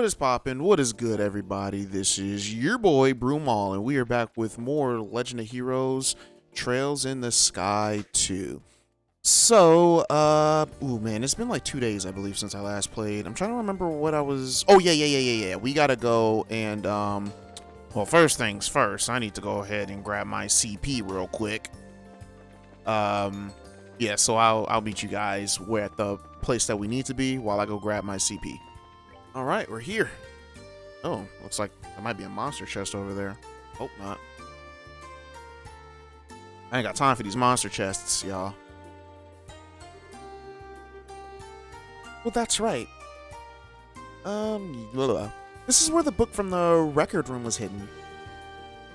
is poppin'? What is good, everybody? This is your boy Brumal, and we are back with more Legend of Heroes Trails in the Sky 2. So, ooh man, it's been like 2 days, I believe, since I last played. I'm trying to remember what I was. Oh yeah. We gotta go and well, first things first, I need to go ahead and grab my CP real quick. Yeah, so I'll meet you guys. We're at the place that we need to be while I go grab my CP. All right, we're here. Oh, looks like there might be a monster chest over there. Hope not. I ain't got time for these monster chests, y'all. Well, that's right. This is where the book from the record room was hidden.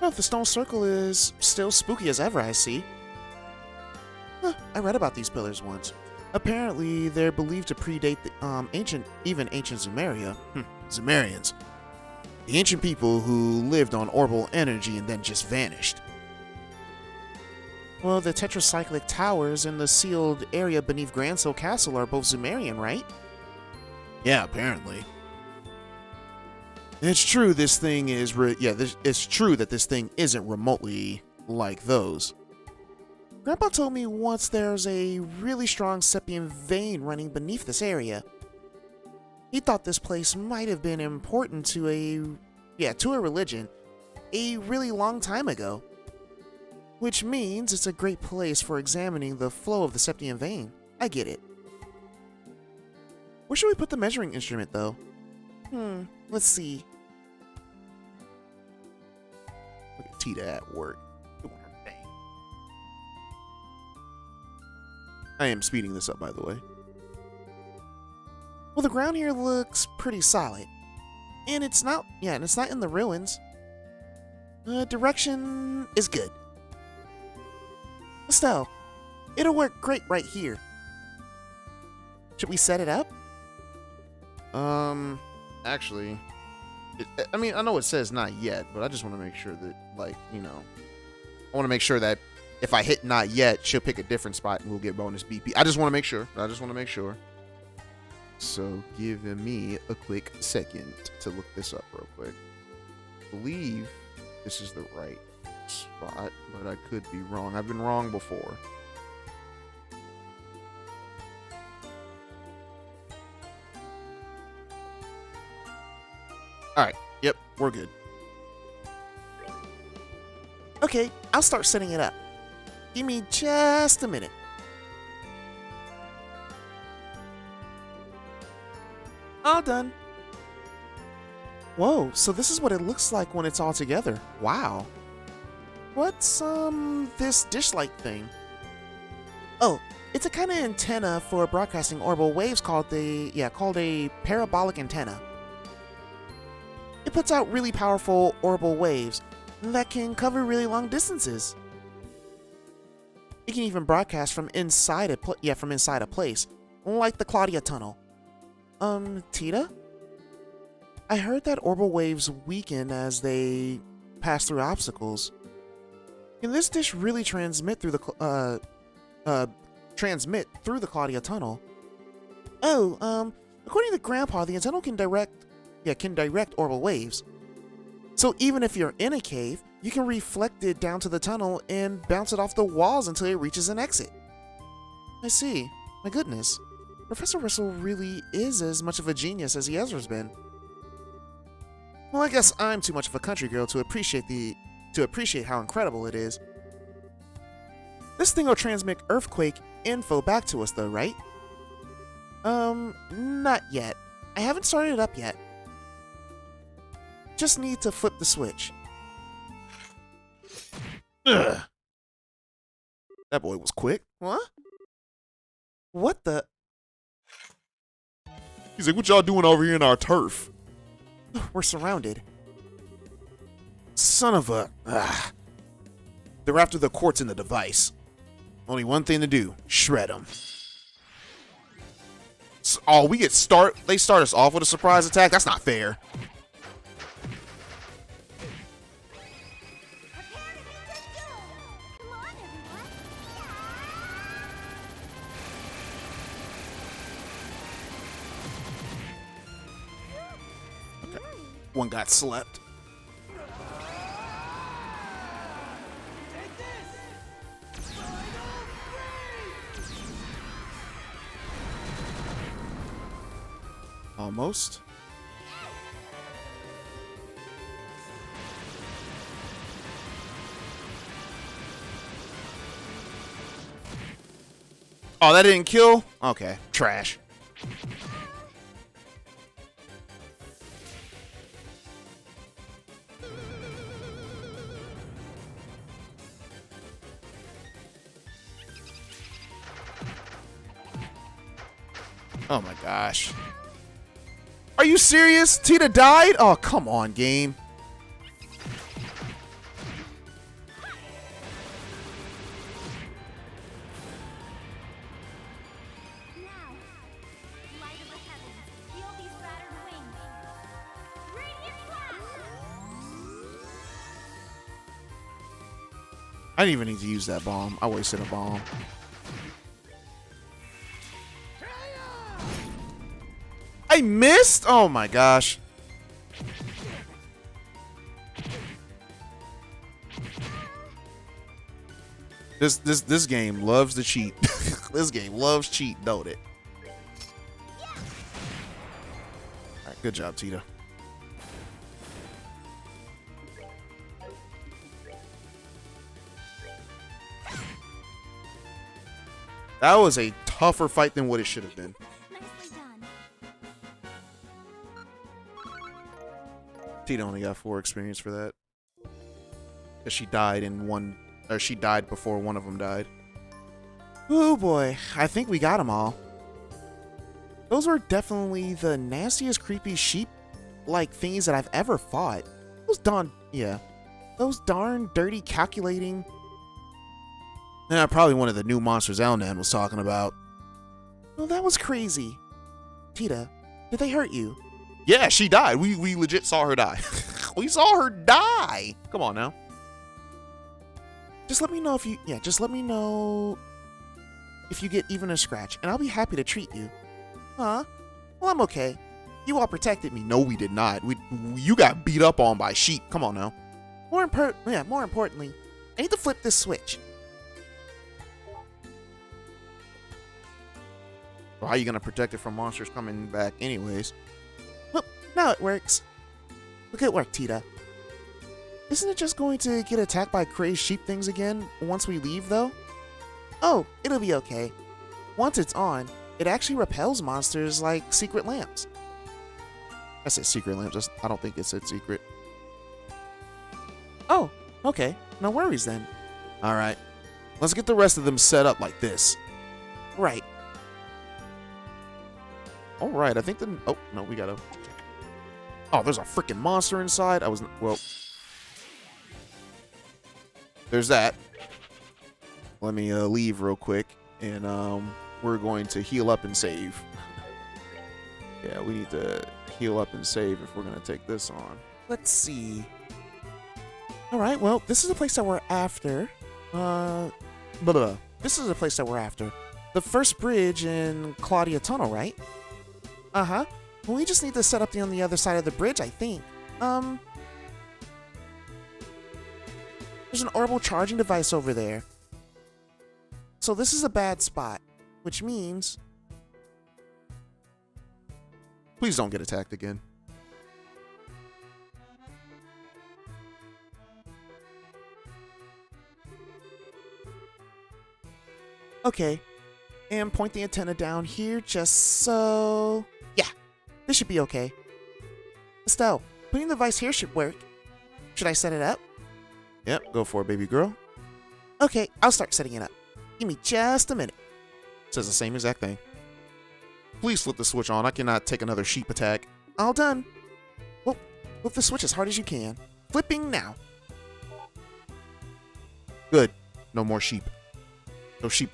Well, the stone circle is still spooky as ever, I see. Huh, I read about these pillars once. Apparently, they're believed to predate the ancient Zumeria. Zumerians. The ancient people who lived on orbital energy and then just vanished. Well, the tetracyclic towers in the sealed area beneath Gransel Castle are both Zumerian, right? Yeah, apparently. It's true this thing is it's true that this thing isn't remotely like those. Grandpa told me once there's a really strong Sepian vein running beneath this area. He thought this place might have been important to a religion a really long time ago. Which means it's a great place for examining the flow of the Septian vein. I get it. Where should we put the measuring instrument, though? Let's see. Look at Tita at work. Doing her thing. I am speeding this up, by the way. Well, the ground here looks pretty solid. And it's not in the ruins. Direction is good. Estelle, it'll work great right here. Should we set it up? Actually, I mean, I know it says not yet, but I just want to make sure that, like, I want to make sure that if I hit not yet, she'll pick a different spot and we'll get bonus BP. I just want to make sure. So give me a quick second to look this up real quick. I believe this is the right spot, but I could be wrong. I've been wrong before. Alright, yep, we're good. Okay, I'll start setting it up. Give me just a minute. All done. Whoa, so this is what it looks like when it's all together. Wow. What's, this dish-like thing? Oh, it's a kind of antenna for broadcasting orbital waves called a parabolic antenna. It puts out really powerful orbital waves that can cover really long distances. It can even broadcast from inside a place, like the Claudia Tunnel. Tita? I heard that orbital waves weaken as they pass through obstacles. Can this dish really transmit through the Claudia Tunnel? Oh, according to Grandpa, the antenna can direct orbital waves. So even if you're in a cave, you can reflect it down to the tunnel and bounce it off the walls until it reaches an exit. I see. My goodness. Professor Russell really is as much of a genius as he has been. Well, I guess I'm too much of a country girl to appreciate how incredible it is. This thing will transmit earthquake info back to us though, right? Not yet. I haven't started it up yet. Just need to flip the switch. Ugh. That boy was quick. What? What the? He's like, what y'all doing over here in our turf? We're surrounded. Son of a... They're after the quartz in the device. Only one thing to do. Shred them. Oh, they start us off with a surprise attack? That's not fair. One got slept. Almost. Oh, that didn't kill? Okay, trash. Oh my gosh. Are you serious? Tita died? Oh, come on, game. I didn't even need to use that bomb. I wasted a bomb. I missed? Oh my gosh. This game loves to cheat. This game loves cheat, don't it? Alright, good job, Tita. That was a tougher fight than what it should have been. Nicely done. Tita only got 4 experience for that. Because she died in one, or she died before one of them died. Oh boy, I think we got them all. Those were definitely the nastiest, creepy sheep-like things that I've ever fought. Those those darn dirty, calculating. Yeah, probably one of the new monsters Lionen was talking about. Well, that was crazy. Tita, did they hurt you? Yeah, she died. We legit saw her die. We saw her die. Come on now. Just let me know if you, just let me know if you get even a scratch, and I'll be happy to treat you. Huh? Well, I'm okay. You all protected me. No, we did not. You got beat up on by sheep. Come on now. More importantly, I need to flip this switch. Well, how are you gonna protect it from monsters coming back anyways? Well, now it works. Good work, Tita. Isn't it just going to get attacked by crazed sheep things again once we leave, though? Oh, it'll be okay. Once it's on, it actually repels monsters like secret lamps. I said secret lamps. I don't think it said secret. Oh, okay. No worries then. Alright. Let's get the rest of them set up like this. Right. Alright, I think the... Oh, no, we gotta... Oh, there's a freaking monster inside. Well... There's that. Let me leave real quick. And, we're going to heal up and save. Yeah, we need to heal up and save if we're going to take this on. Let's see. Alright, well, this is the place that we're after. This is the place that we're after. The first bridge in Claudia Tunnel, right? Uh-huh. Well, we just need to set up on the other side of the bridge, I think. There's an orbital charging device over there. So this is a bad spot, which means... Please don't get attacked again. Okay. And point the antenna down here just so... Yeah, this should be okay. Estelle, putting the device here should work. Should I set it up? Yep, go for it, baby girl. Okay, I'll start setting it up. Give me just a minute. Says the same exact thing. Please flip the switch on. I cannot take another sheep attack. All done. Well, flip the switch as hard as you can. Flipping now. Good. No more sheep. Those sheep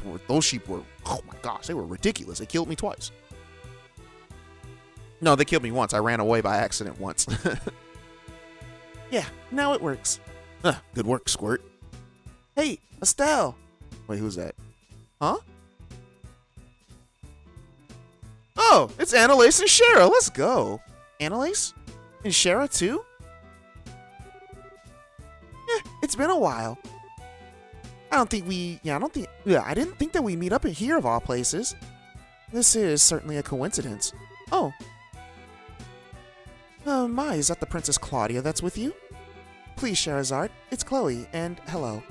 were, oh my gosh, they were ridiculous. They killed me twice. No, they killed me once. I ran away by accident once. Yeah, now it works. Good work, Squirt. Hey, Estelle. Wait, who's that? Huh? Oh, it's Annalise and Shara. Let's go. Annalise? And Shara too? It's been a while. I didn't think that we meet up in here of all places. This is certainly a coincidence. Oh. Is that the Princess Claudia that's with you? Please, Scheherazade, it's Chloe, and hello.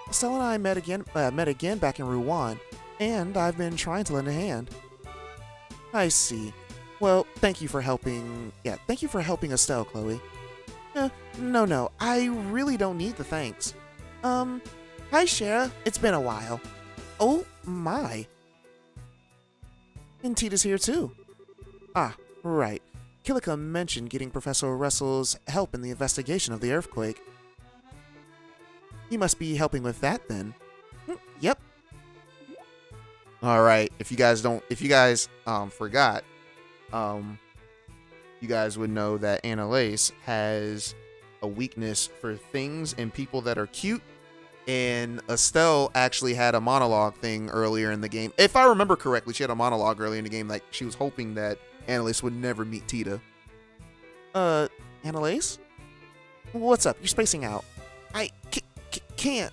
Estelle and I met again back in Rouen, and I've been trying to lend a hand. I see. Well, thank you for helping. Yeah, thank you for helping Estelle, Chloe. No, I really don't need the thanks. Hi, Shara. It's been a while. Oh, my. And Tita's here, too. Ah, right. Kilika mentioned getting Professor Russell's help in the investigation of the earthquake. He must be helping with that, then. Yep. Alright, if you guys forgot, you guys would know that Annalise has a weakness for things and people that are cute. And Estelle actually had a monologue thing earlier in the game. If I remember correctly, she had a monologue earlier in the game, like she was hoping that Annalise would never meet Tita. Annalise? What's up? You're spacing out. I can't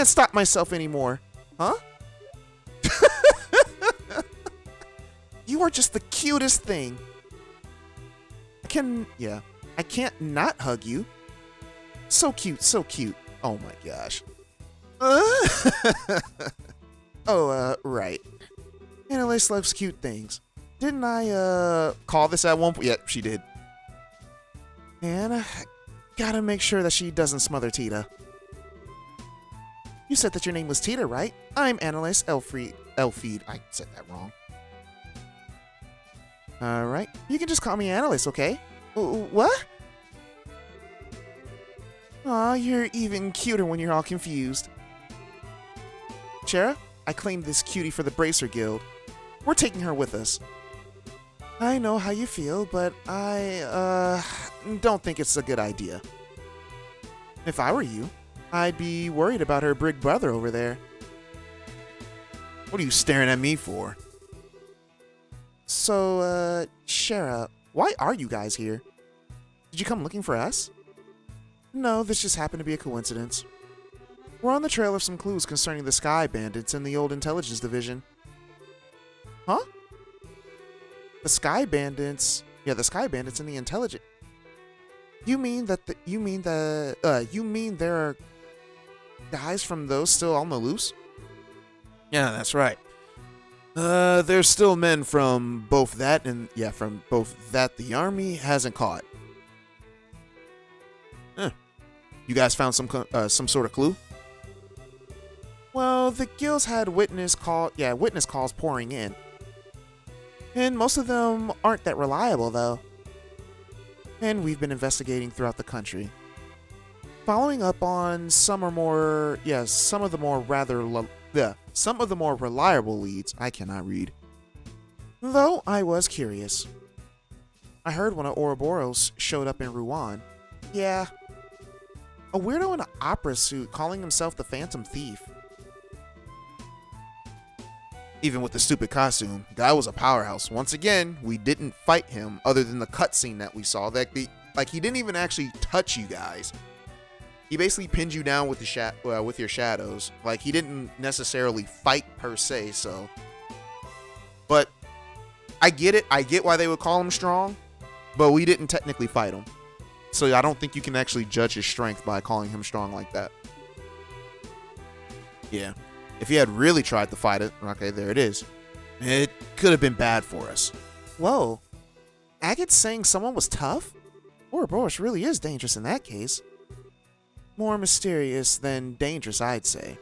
stop myself anymore. Huh? You are just the cutest thing. I can't not hug you. So cute, so cute. Oh my gosh. Right. Annalise loves cute things. Didn't I, call this at one point? Yep, she did. And I gotta make sure that she doesn't smother Tita. You said that your name was Tita, right? I'm Annalise Elfried. I said that wrong. Alright, you can just call me Annalise, okay? What? Aw, you're even cuter when you're all confused. Shara, I claimed this cutie for the Bracer Guild. We're taking her with us. I know how you feel, but I, don't think it's a good idea. If I were you, I'd be worried about her big brother over there. What are you staring at me for? So, Shara, why are you guys here? Did you come looking for us? No, this just happened to be a coincidence. We're on the trail of some clues concerning the Sky Bandits in the old Intelligence Division. Huh? The Sky Bandits? Yeah, the Sky Bandits in the Intelligence... You mean there are guys from those still on the loose? Yeah, that's right. There's still men from both that and the army hasn't caught. You guys found some sort of clue? Well, the guilds had witness calls pouring in. And most of them aren't that reliable, though. And we've been investigating throughout the country. Following up on some of the more reliable leads. I cannot read. Though I was curious. I heard one of Ouroboros showed up in Rouen. Yeah. A weirdo in an opera suit calling himself the Phantom Thief. Even with the stupid costume, guy was a powerhouse. Once again, we didn't fight him other than the cutscene that we saw. He didn't even actually touch you guys. He basically pinned you down with with your shadows. Like, he didn't necessarily fight per se, so. But I get it. I get why they would call him strong, but we didn't technically fight him. So I don't think you can actually judge his strength by calling him strong like that. Yeah. If he had really tried to fight it, okay, there it is. It could have been bad for us. Whoa. Agate's saying someone was tough? Ouroboros really is dangerous in that case. More mysterious than dangerous, I'd say.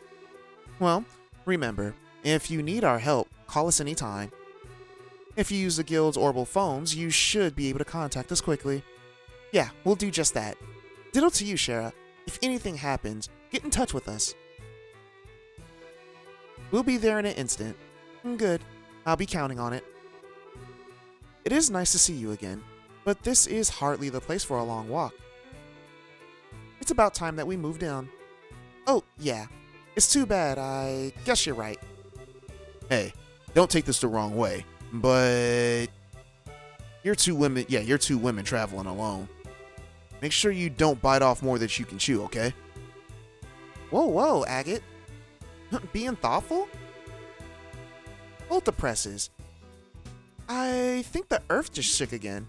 Well, remember, if you need our help, call us anytime. If you use the guild's orbital phones, you should be able to contact us quickly. Yeah, we'll do just that. Ditto to you, Shara. If anything happens, get in touch with us. We'll be there in an instant. Good. I'll be counting on it. It is nice to see you again, but this is hardly the place for a long walk. It's about time that we moved on. Oh, yeah. It's too bad. I guess you're right. Hey, don't take this the wrong way, but You're two women. Yeah, you're two women traveling alone. Make sure you don't bite off more than you can chew, okay? Whoa, whoa, Agate. Being thoughtful? Hold the presses. I think the earth just shook again.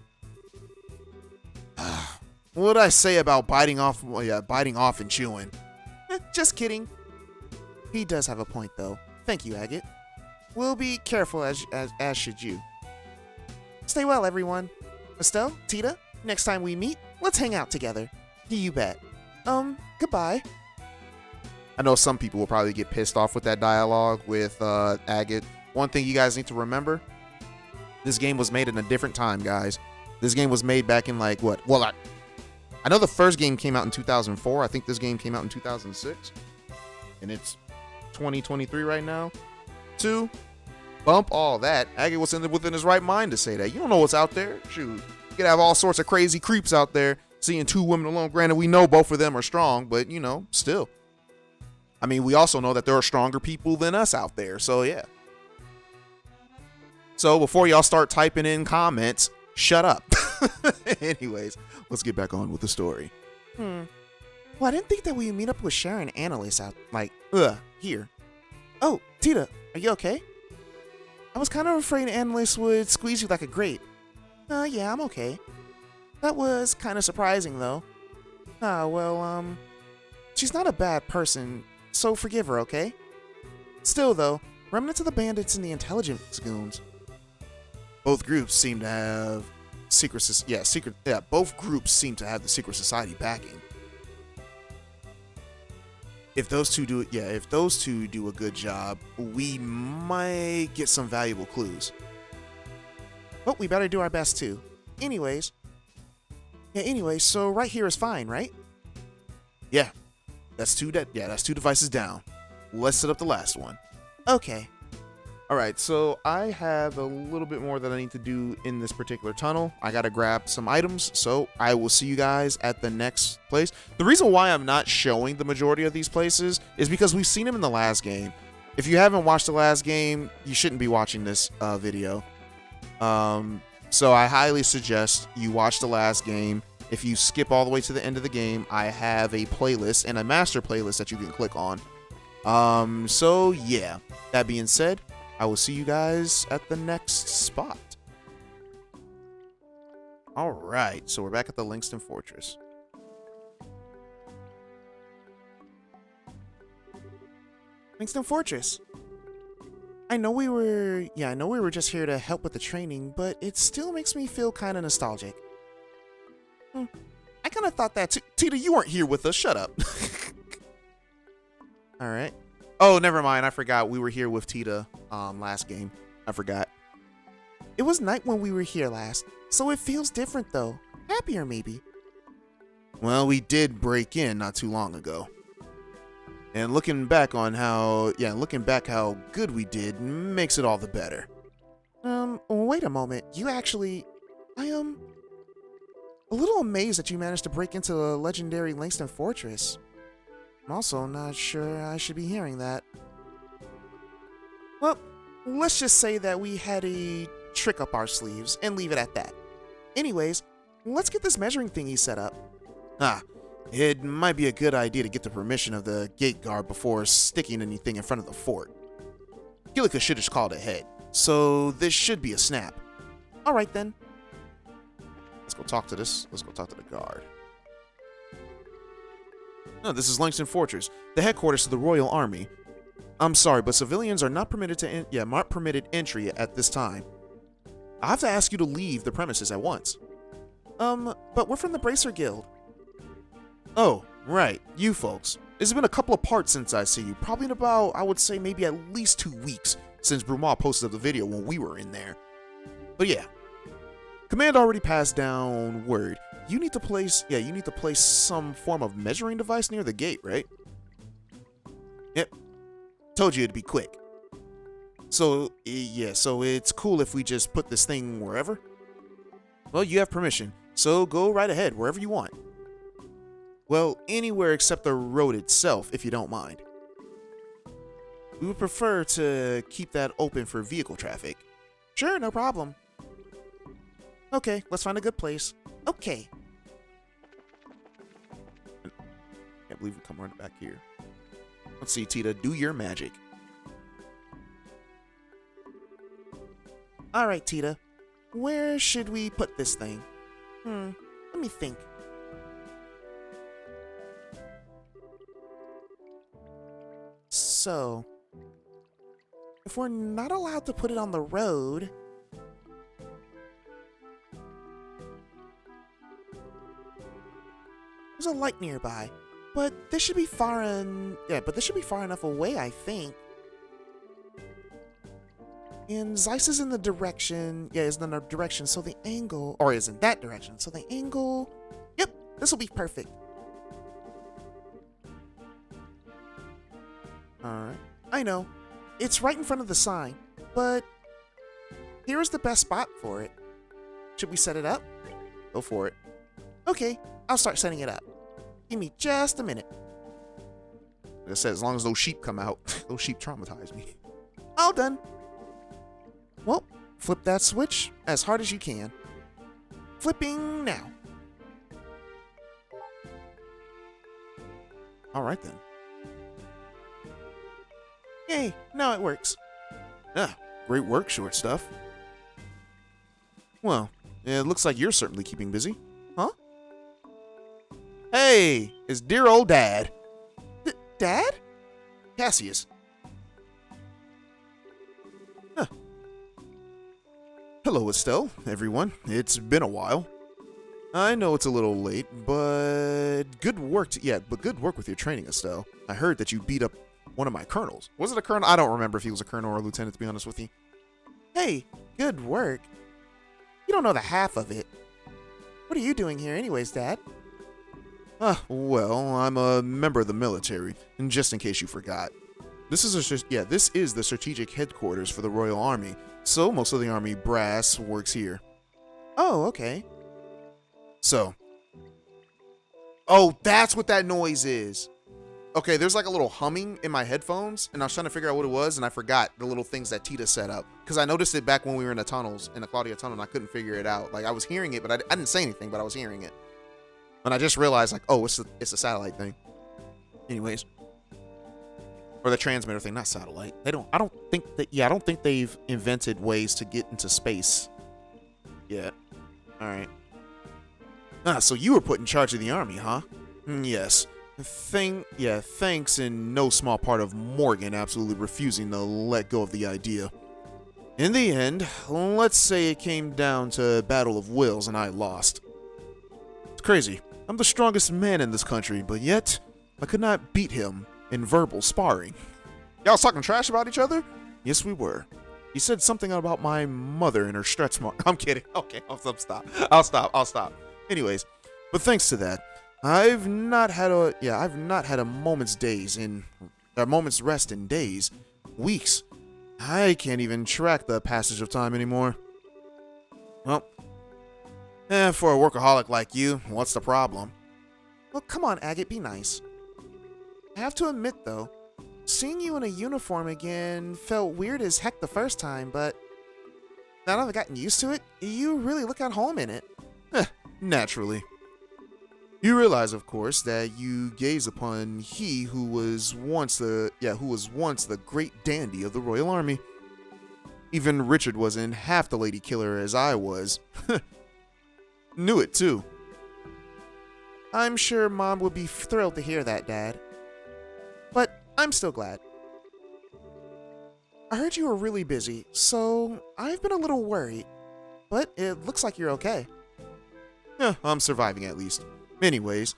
What did I say about biting off? Well, yeah, biting off and chewing. Just kidding. He does have a point, though. Thank you, Agate. We'll be careful as should you. Stay well, everyone. Estelle, Tita, next time we meet, let's hang out together. You bet. Goodbye. I know some people will probably get pissed off with that dialogue with Agate. One thing you guys need to remember, this game was made in a different time, guys. This game was made back in like what? Well, I know the first game came out in 2004. I think this game came out in 2006. And it's 2023 right now. 2, bump all that. Agate was within his right mind to say that. You don't know what's out there. Shoot. You could have all sorts of crazy creeps out there seeing two women alone. Granted, we know both of them are strong, but, you know, still. I mean, we also know that there are stronger people than us out there. So, yeah. So, before y'all start typing in comments, shut up. Anyways, let's get back on with the story. Well, I didn't think that we'd meet up with Sharon and Annalise out, like, here. Oh, Tita, are you okay? I was kind of afraid Annalise would squeeze you like a grape. Yeah, I'm okay. That was kind of surprising, though. Well, she's not a bad person, so forgive her, okay? Still, though, remnants of the bandits and the intelligence goons. Both groups seem to have both groups seem to have the secret society backing. If those two do a good job, we might get some valuable clues. But we better do our best too. Anyways, so right here is fine, right? Yeah. That's two devices down. Let's set up the last one. Okay. Alright, so I have a little bit more that I need to do in this particular tunnel. I gotta grab some items, so I will see you guys at the next place. The reason why I'm not showing the majority of these places is because we've seen them in the last game. If you haven't watched the last game, you shouldn't be watching this video. So I highly suggest you watch the last game. If you skip all the way to the end of the game, I have a playlist and a master playlist that you can click on. So yeah, that being said, I will see you guys at the next spot. Alright, so we're back at the Langston Fortress. Langston Fortress. I know we were just here to help with the training, but it still makes me feel kind of nostalgic. I kind of thought that too. Tita, you weren't here with us. Shut up. Alright. Oh, never mind. I forgot. We were here with Tita last game. I forgot. It was night when we were here last, so it feels different though. Happier maybe. Well, we did break in not too long ago. And looking back how good we did makes it all the better. Wait a moment. I am a little amazed that you managed to break into the legendary Langston Fortress. I'm also not sure I should be hearing that. Well, let's just say that we had a trick up our sleeves and leave it at that. Anyways, let's get this measuring thingy set up. It might be a good idea to get the permission of the gate guard before sticking anything in front of the fort. Gillica should have called ahead, so this should be a snap. Alright then. Let's go talk to the guard. No, this is Langston Fortress, the headquarters of the Royal Army. I'm sorry, but civilians are not permitted entry at this time. I have to ask you to leave the premises at once. But we're from the Bracer Guild. Oh, right, you folks. It's been a couple of parts since I see you, probably in about, I would say maybe at least 2 weeks since Brumal posted up the video when we were in there. But yeah, Command already passed down word. You need to place some form of measuring device near the gate, right? Yep. Told you it'd be quick. So, yeah, so it's cool if we just put this thing wherever? Well, you have permission, so go right ahead, wherever you want. Well, anywhere except the road itself, if you don't mind. We would prefer to keep that open for vehicle traffic. Sure, no problem. Okay, let's find a good place. Okay. Can't believe we come right back here. Let's see, Tita, do your magic. Alright, Tita. Where should we put this thing? Let me think. So, if we're not allowed to put it on the road, there's a light nearby, but this should be far enough away, I think. And Zeiss is in the direction, is in the direction, so the angle, or is in that direction, so the angle, yep, this will be perfect. Alright, I know, it's right in front of the sign, but here is the best spot for it. Should we set it up? Go for it. Okay, I'll start setting it up. Give me just a minute. Like I said, as long as those sheep come out, those sheep traumatize me. All done. Well, flip that switch as hard as you can. Flipping now. Alright then. Yay, now it works. Ah, great work, short stuff. Well, it looks like you're certainly keeping busy. Huh? Hey, it's dear old Dad. Dad? Cassius. Huh. Hello, Estelle, everyone. It's been a while. I know it's a little late, but good work. But good work with your training, Estelle. I heard that you beat up one of my colonels. Was it a colonel? I don't remember if he was a colonel or a lieutenant, to be honest with you. Hey, good work. You don't know the half of it. What are you doing here anyways, Dad? Well, I'm a member of the military, and just in case you forgot. This is the strategic headquarters for the Royal Army, so most of the army brass works here. Oh, okay. So. Oh, that's what that noise is. Okay, there's like a little humming in my headphones, and I was trying to figure out what it was, and I forgot the little things that Tita set up. Because I noticed it back when we were in the tunnels, in the Claudia tunnel, and I couldn't figure it out. Like, I was hearing it, but I didn't say anything, but I was hearing it. And I just realized, like, oh, it's a satellite thing. Anyways. Or the transmitter thing, not satellite. I don't think they've invented ways to get into space yet. Alright. So you were put in charge of the army, huh? Yes. Thanks in no small part of Morgan absolutely refusing to let go of the idea. In the end, let's say it came down to a battle of wills and I lost. It's crazy. I'm the strongest man in this country, but yet I could not beat him in verbal sparring. Y'all was talking trash about each other? Yes, we were. He said something about my mother and her stretch mark. I'm kidding. Okay, I'll stop. Anyways, but thanks to that, I've not had a moment's rest in days, weeks. I can't even track the passage of time anymore. Well, for a workaholic like you, what's the problem? Well, come on, Agate, be nice. I have to admit, though, seeing you in a uniform again felt weird as heck the first time, but now that I've gotten used to it, you really look at home in it. Naturally. You realize, of course, that you gaze upon he who was once the great dandy of the Royal Army. Even Richard wasn't half the lady killer as I was. Knew it, too. I'm sure Mom would be thrilled to hear that, Dad. But I'm still glad. I heard you were really busy, so I've been a little worried. But it looks like you're okay. Yeah, I'm surviving at least. Anyways,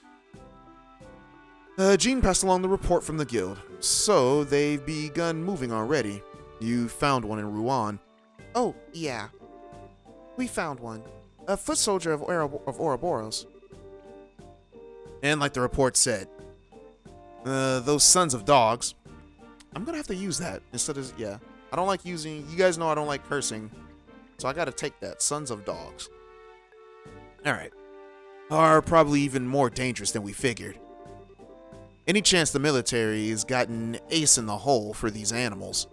Jean passed along the report from the guild, so they've begun moving already. You found one in Rouen. Oh, yeah. We found one. A foot soldier of Ouroboros. And like the report said, those sons of dogs. I'm gonna have to use that instead of, I don't like using, you guys know I don't like cursing, so I gotta take that, sons of dogs. Alright. Are probably even more dangerous than we figured. Any chance the military has gotten ace in the hole for these animals?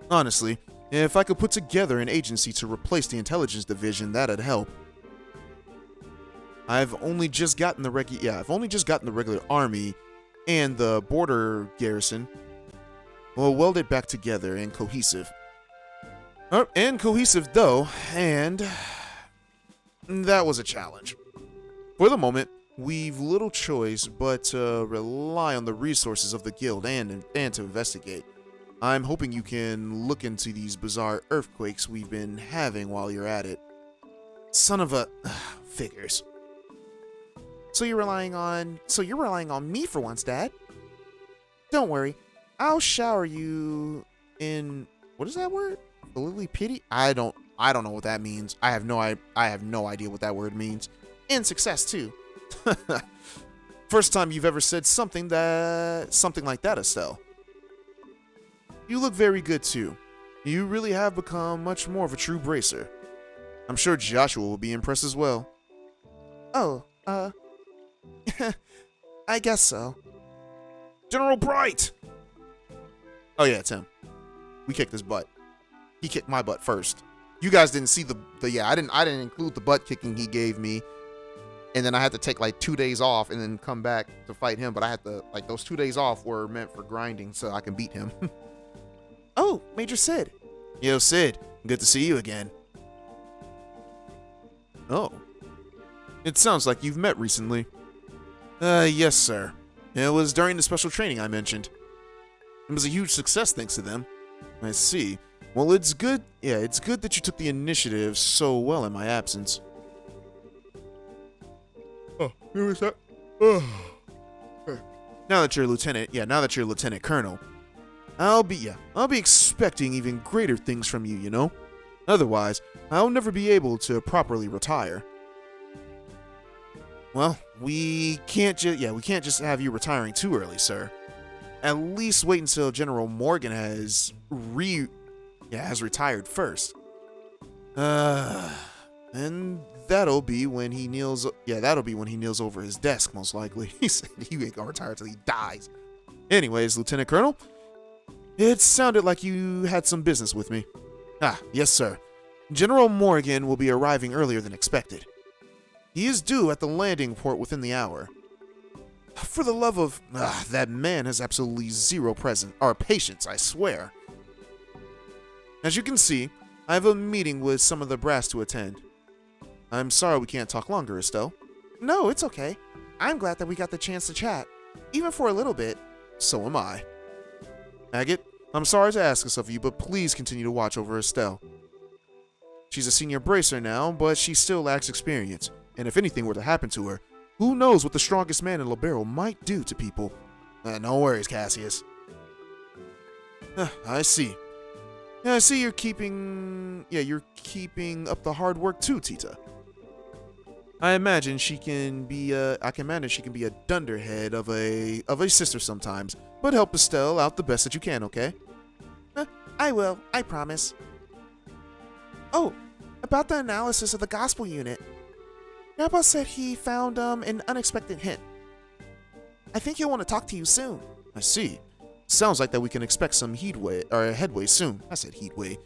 Honestly, If I could put together an agency to replace the intelligence division, that'd help. I've only just gotten the regular army and the border garrison. Well, welded back together and cohesive. And that was a challenge. For the moment, we've little choice but to rely on the resources of the guild and to investigate. I'm hoping you can look into these bizarre earthquakes we've been having while you're at it. Son of a figures. So you're relying on me for once, Dad? Don't worry. I'll shower you in what is that word? Lily pity? I don't know what that means. I have no idea what that word means. And success too. First time you've ever said something like that, Estelle. You look very good too. You really have become much more of a true bracer. I'm sure Joshua will be impressed as well. Oh, I guess so. General Bright! Oh yeah, it's him. We kicked his butt. He kicked my butt first. You guys didn't see I didn't include the butt kicking he gave me. And then I had to take like 2 days off and then come back to fight him. But I had to, like, those 2 days off were meant for grinding so I can beat him. Oh, Major Sid. Yo, Sid. Good to see you again. Oh. It sounds like you've met recently. Yes, sir. It was during the special training I mentioned. It was a huge success thanks to them. I see. Well, it's good. Yeah, it's good that you took the initiative so well in my absence. Oh, who is that? Oh. Now that you're Lieutenant Colonel, I'll be expecting even greater things from you, you know? Otherwise, I'll never be able to properly retire. Well, we can't just have you retiring too early, sir. At least wait until General Morgan has retired first. And that'll be when he kneels over his desk, most likely. He said he ain't gonna retire till he dies. Anyways, Lieutenant Colonel, it sounded like you had some business with me. Ah, yes, sir. General Morgan will be arriving earlier than expected. He is due at the landing port within the hour. For the love of... that man has absolutely zero patience, I swear. As you can see, I have a meeting with some of the brass to attend. I'm sorry we can't talk longer, Estelle. No, it's okay. I'm glad that we got the chance to chat. Even for a little bit. So am I. Agate, I'm sorry to ask this of you, but please continue to watch over Estelle. She's a senior bracer now, but she still lacks experience. And if anything were to happen to her, who knows what the strongest man in Libero might do to people. No worries, Cassius. I see. Yeah, I see you're keeping up the hard work too, Tita. I can imagine she can be a dunderhead of a sister sometimes, but help Estelle out the best that you can, okay? I will, I promise. Oh, about the analysis of the gospel unit. Grandpa said he found an unexpected hint. I think he'll want to talk to you soon. I see. Sounds like that we can expect some headway soon. I said heatway.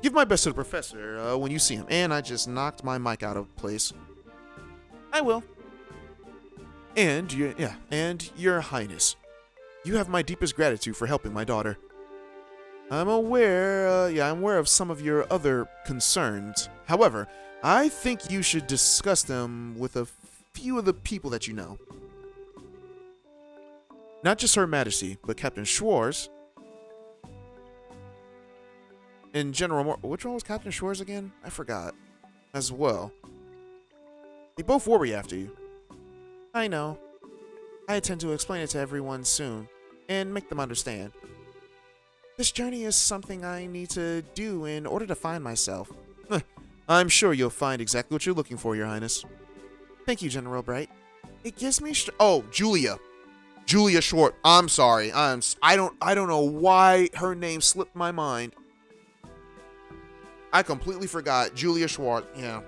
Give my best to the professor when you see him. And I just knocked my mic out of place. I will. And your Highness, you have my deepest gratitude for helping my daughter. I'm aware of some of your other concerns. However, I think you should discuss them with a few of the people that you know. Not just Her Majesty, but Captain Schwartz. And General which one was Captain Schwartz again? I forgot. As well. They both worry after you. I know. I intend to explain it to everyone soon, and make them understand. This journey is something I need to do in order to find myself. I'm sure you'll find exactly what you're looking for, Your Highness. Thank you, General Bright. It gives me Julia Schwartz. I'm sorry. I don't know why her name slipped my mind. I completely forgot. Julia Schwartz. Yeah.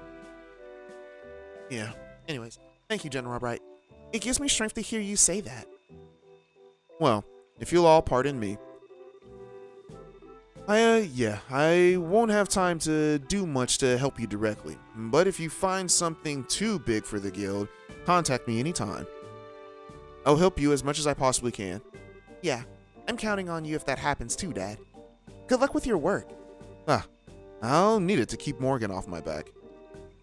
Anyways, thank you, General Bright. It gives me strength to hear you say that. Well, if you'll all pardon me. Yeah, I won't have time to do much to help you directly, but if you find something too big for the guild, contact me anytime. I'll help you as much as I possibly can. Yeah, I'm counting on you if that happens too, Dad. Good luck with your work. Ah, I'll need it to keep Morgan off my back.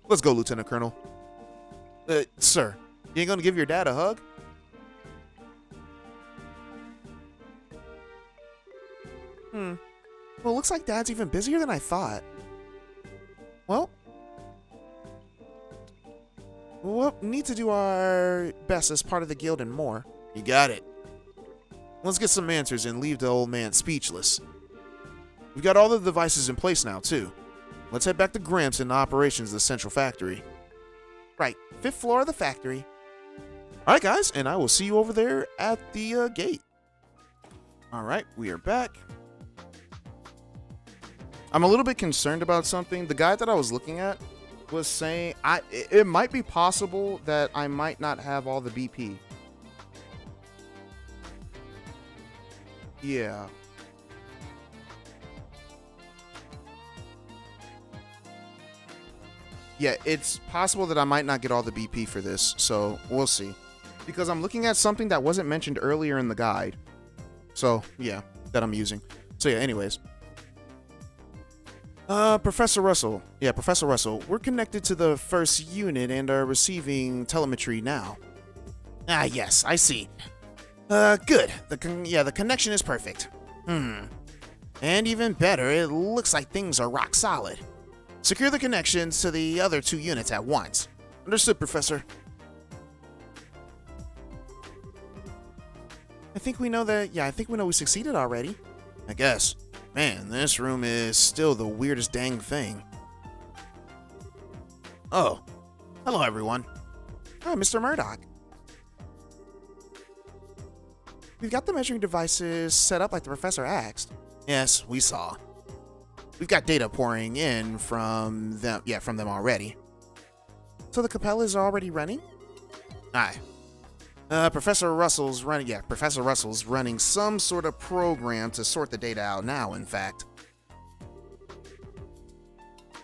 Let's go, Lieutenant Colonel. Sir, you ain't gonna give your dad a hug? Well, looks like Dad's even busier than I thought. Well, we'll need to do our best as part of the guild and more. You got it. Let's get some answers and leave the old man speechless. We've got all the devices in place now, too. Let's head back to Gramps and the operations of the central factory. Right, 5th floor of the factory. Alright, guys, and I will see you over there at the gate. Alright, we are back. I'm a little bit concerned about something. The guy that I was looking at was saying it might be possible that I might not have all the BP. Yeah. Yeah, it's possible that I might not get all the BP for this, so we'll see. Because I'm looking at something that wasn't mentioned earlier in the guide. So, yeah, that I'm using. So yeah, anyways. Professor Russell. Yeah, Professor Russell. We're connected to the first unit and are receiving telemetry now. Ah, yes, I see. Good. The connection is perfect. And even better, it looks like things are rock solid. Secure the connections to the other 2 units at once. Understood, Professor. I think we know we succeeded already. I guess. Man, this room is still the weirdest dang thing. Oh. Hello, everyone. Oh, Mr. Murdoch. We've got the measuring devices set up like the professor asked. Yes, we saw. We've got data pouring in from them, from them already. So the Capella is already running? Aye. Professor Russell's running some sort of program to sort the data out now, in fact.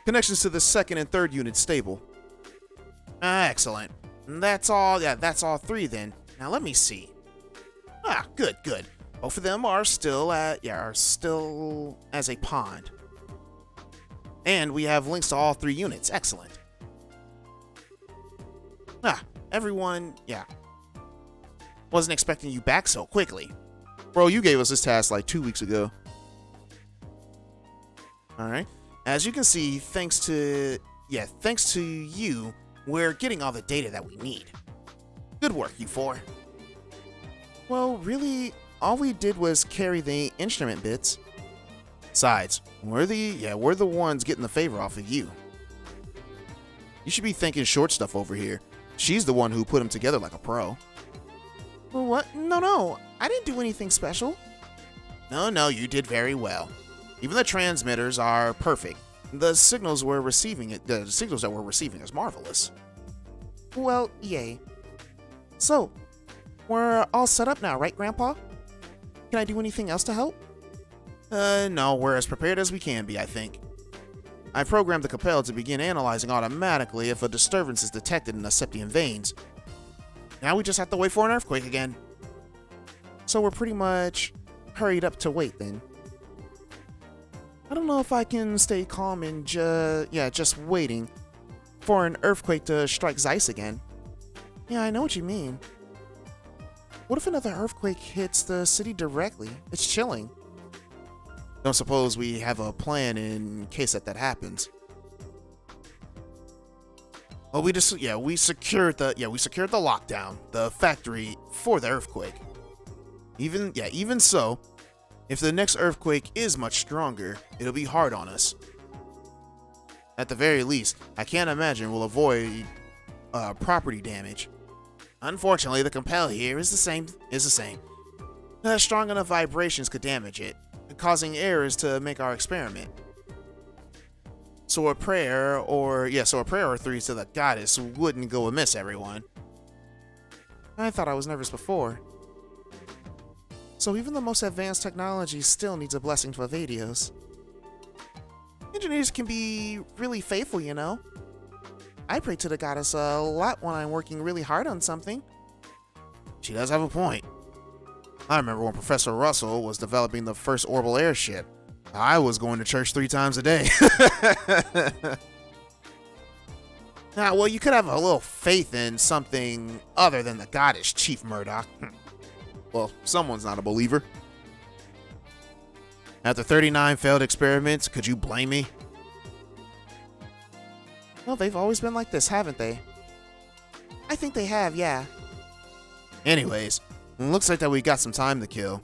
Connections to the 2nd and 3rd units stable. Excellent. That's all 3 then. Now let me see. Good. Both of them are still as a pond. And we have links to all 3 units. Excellent. Everyone, wasn't expecting you back so quickly. Bro, you gave us this task like 2 weeks ago. Alright. As you can see, thanks to you, we're getting all the data that we need. Good work, you 4. Well, really, all we did was carry the instrument bits. Besides, we're the ones getting the favor off of you. You should be thanking Short Stuff over here. She's the one who put them together like a pro. Well, what? No. I didn't do anything special. No, you did very well. Even the transmitters are perfect. The signals that we're receiving is marvelous. Well, yay. So, we're all set up now, right, Grandpa? Can I do anything else to help? No, we're as prepared as we can be, I think. I programmed the Capella to begin analyzing automatically if a disturbance is detected in the Septian veins. Now we just have to wait for an earthquake again. So we're pretty much hurried up to wait then. I don't know if I can stay calm and just waiting for an earthquake to strike Zeiss again. Yeah, I know what you mean. What if another earthquake hits the city directly? It's chilling. Don't suppose we have a plan in case that happens. Well, we secured the lockdown, the factory for the earthquake. Even so, if the next earthquake is much stronger, it'll be hard on us. At the very least, I can't imagine we'll avoid property damage. Unfortunately, the Compel here is the same. Strong enough vibrations could damage it, causing errors to make our experiment. So a prayer or 3 to the goddess wouldn't go amiss, everyone. I thought I was nervous before. So even the most advanced technology still needs a blessing to Evadios. engineers can be really faithful, you know. I pray to the goddess a lot when I'm working really hard on something. She does have a point. I remember when Professor Russell was developing the first orbital airship. I was going to church 3 times a day. Well, you could have a little faith in something other than the goddess, Chief Murdoch. Well, someone's not a believer. After 39 failed experiments, could you blame me? Well, they've always been like this, haven't they? I think they have, yeah. Anyways, looks like that we got some time to kill.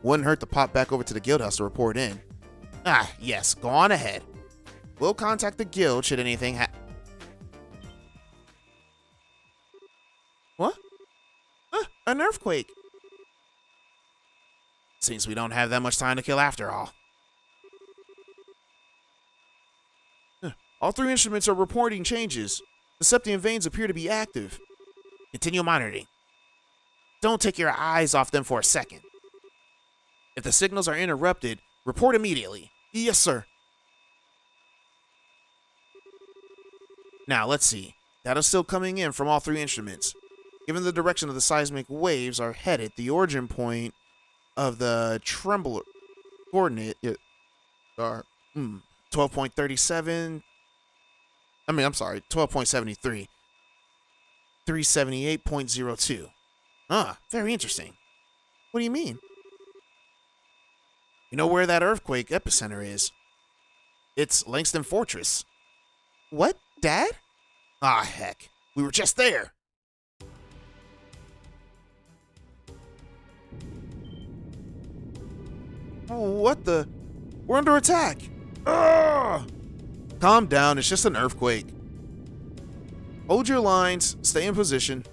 Wouldn't hurt to pop back over to the guild house to report in. Yes, go on ahead. We'll contact the guild should anything happen. What? An earthquake. Seems we don't have that much time to kill after all. All 3 instruments are reporting changes. The Septian veins appear to be active. Continue monitoring. Don't take your eyes off them for a second. If the signals are interrupted, report immediately. Yes, sir. Now, let's see. Data's still coming in from all 3 instruments. Given the direction of the seismic waves are headed, the origin point of the tremble coordinate are 12.37. 12.73. 378.02. Very interesting. What do you mean? You know where that earthquake epicenter is? It's Langston Fortress. What, Dad? Heck. We were just there. Oh, what the? We're under attack. Calm down, it's just an earthquake. Hold your lines, stay in position.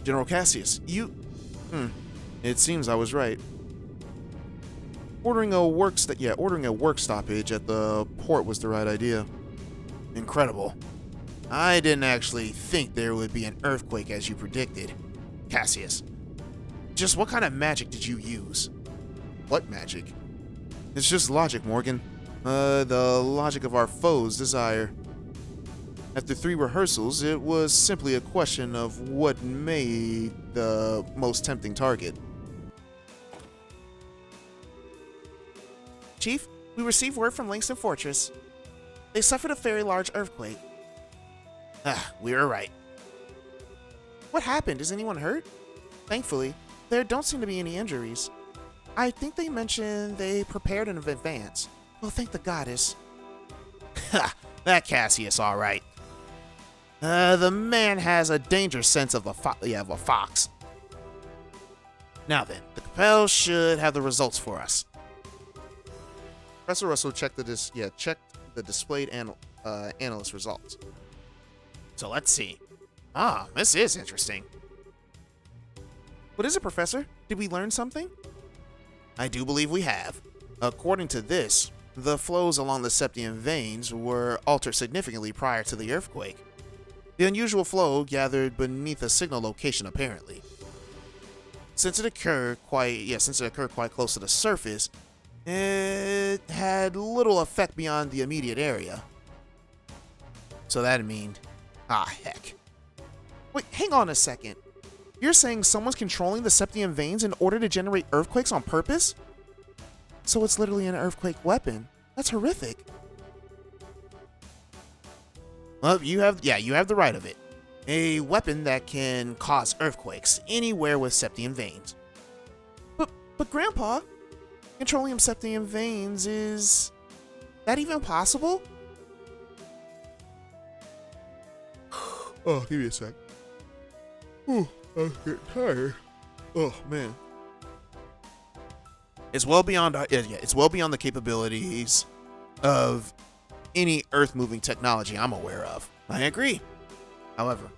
General Cassius, you... It seems I was right. Ordering a work stoppage at the port was the right idea. Incredible. I didn't actually think there would be an earthquake as you predicted. Cassius, just what kind of magic did you use? What magic? It's just logic, Morgan. The logic of our foes' desire. After 3 rehearsals, it was simply a question of what made the most tempting target. Chief, we received word from Langston Fortress. They suffered a very large earthquake. We were right. What happened? Is anyone hurt? Thankfully, there don't seem to be any injuries. I think they mentioned they prepared in advance. Well, thank the goddess. That Cassius, all right. The man has a dangerous sense of a fox. Now then, the Capel should have the results for us. Professor Russell checked the displayed analyst results. So let's see. This is interesting. What is it, Professor? Did we learn something? I do believe we have. According to this, the flows along the Septian veins were altered significantly prior to the earthquake. The unusual flow gathered beneath a signal location, apparently. Since it occurred quite close to the surface, it had little effect beyond the immediate area. So that means, heck. Wait, hang on a second. You're saying someone's controlling the Septian veins in order to generate earthquakes on purpose? So it's literally an earthquake weapon. That's horrific. Well, you have the right of it. A weapon that can cause earthquakes anywhere with Septian veins. But Grandpa, controlling Septian veins is that even possible? Oh, give me a sec. I'm getting tired. Oh man. It's well beyond the capabilities of any earth-moving technology I'm aware of. I agree. However,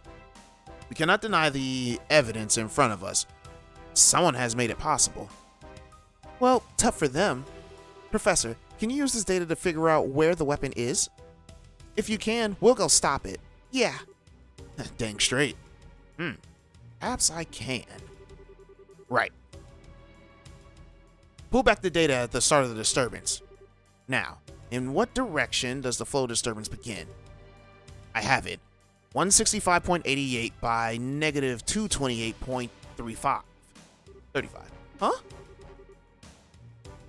we cannot deny the evidence in front of us. Someone has made it possible. Well, tough for them. Professor, can you use this data to figure out where the weapon is? If you can, we'll go stop it. Yeah. Dang straight. Perhaps I can. Right. Pull back the data at the start of the disturbance. Now, in what direction does the flow disturbance begin? I have it. 165.88 by negative 228.35. 35. Huh?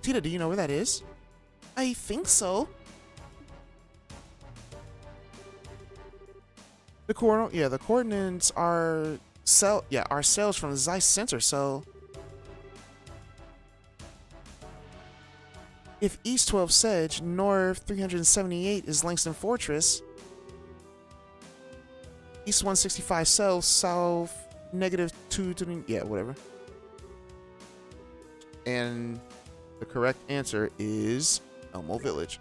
Tita, do you know where that is? I think so. The coordinates are cells from the Zeiss sensor, so if east 12 Sedge, north 378 is Langston Fortress, east 165 cell, south negative 220, yeah, whatever. And the correct answer is Elmo Village.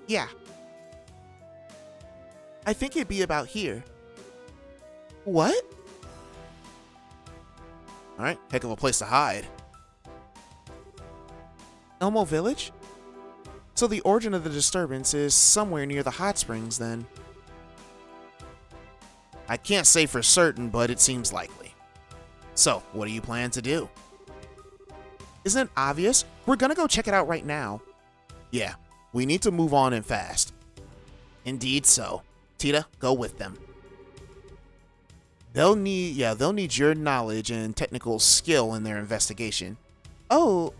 Yeah. I think it'd be about here. What? Alright, heck of a place to hide. Elmo Village? So the origin of the disturbance is somewhere near the hot springs, then. I can't say for certain, but it seems likely. So, what do you plan to do? Isn't it obvious? We're gonna go check it out right now. Yeah, we need to move on and fast. Indeed so. Tita, go with them. They'll need your knowledge and technical skill in their investigation. Oh,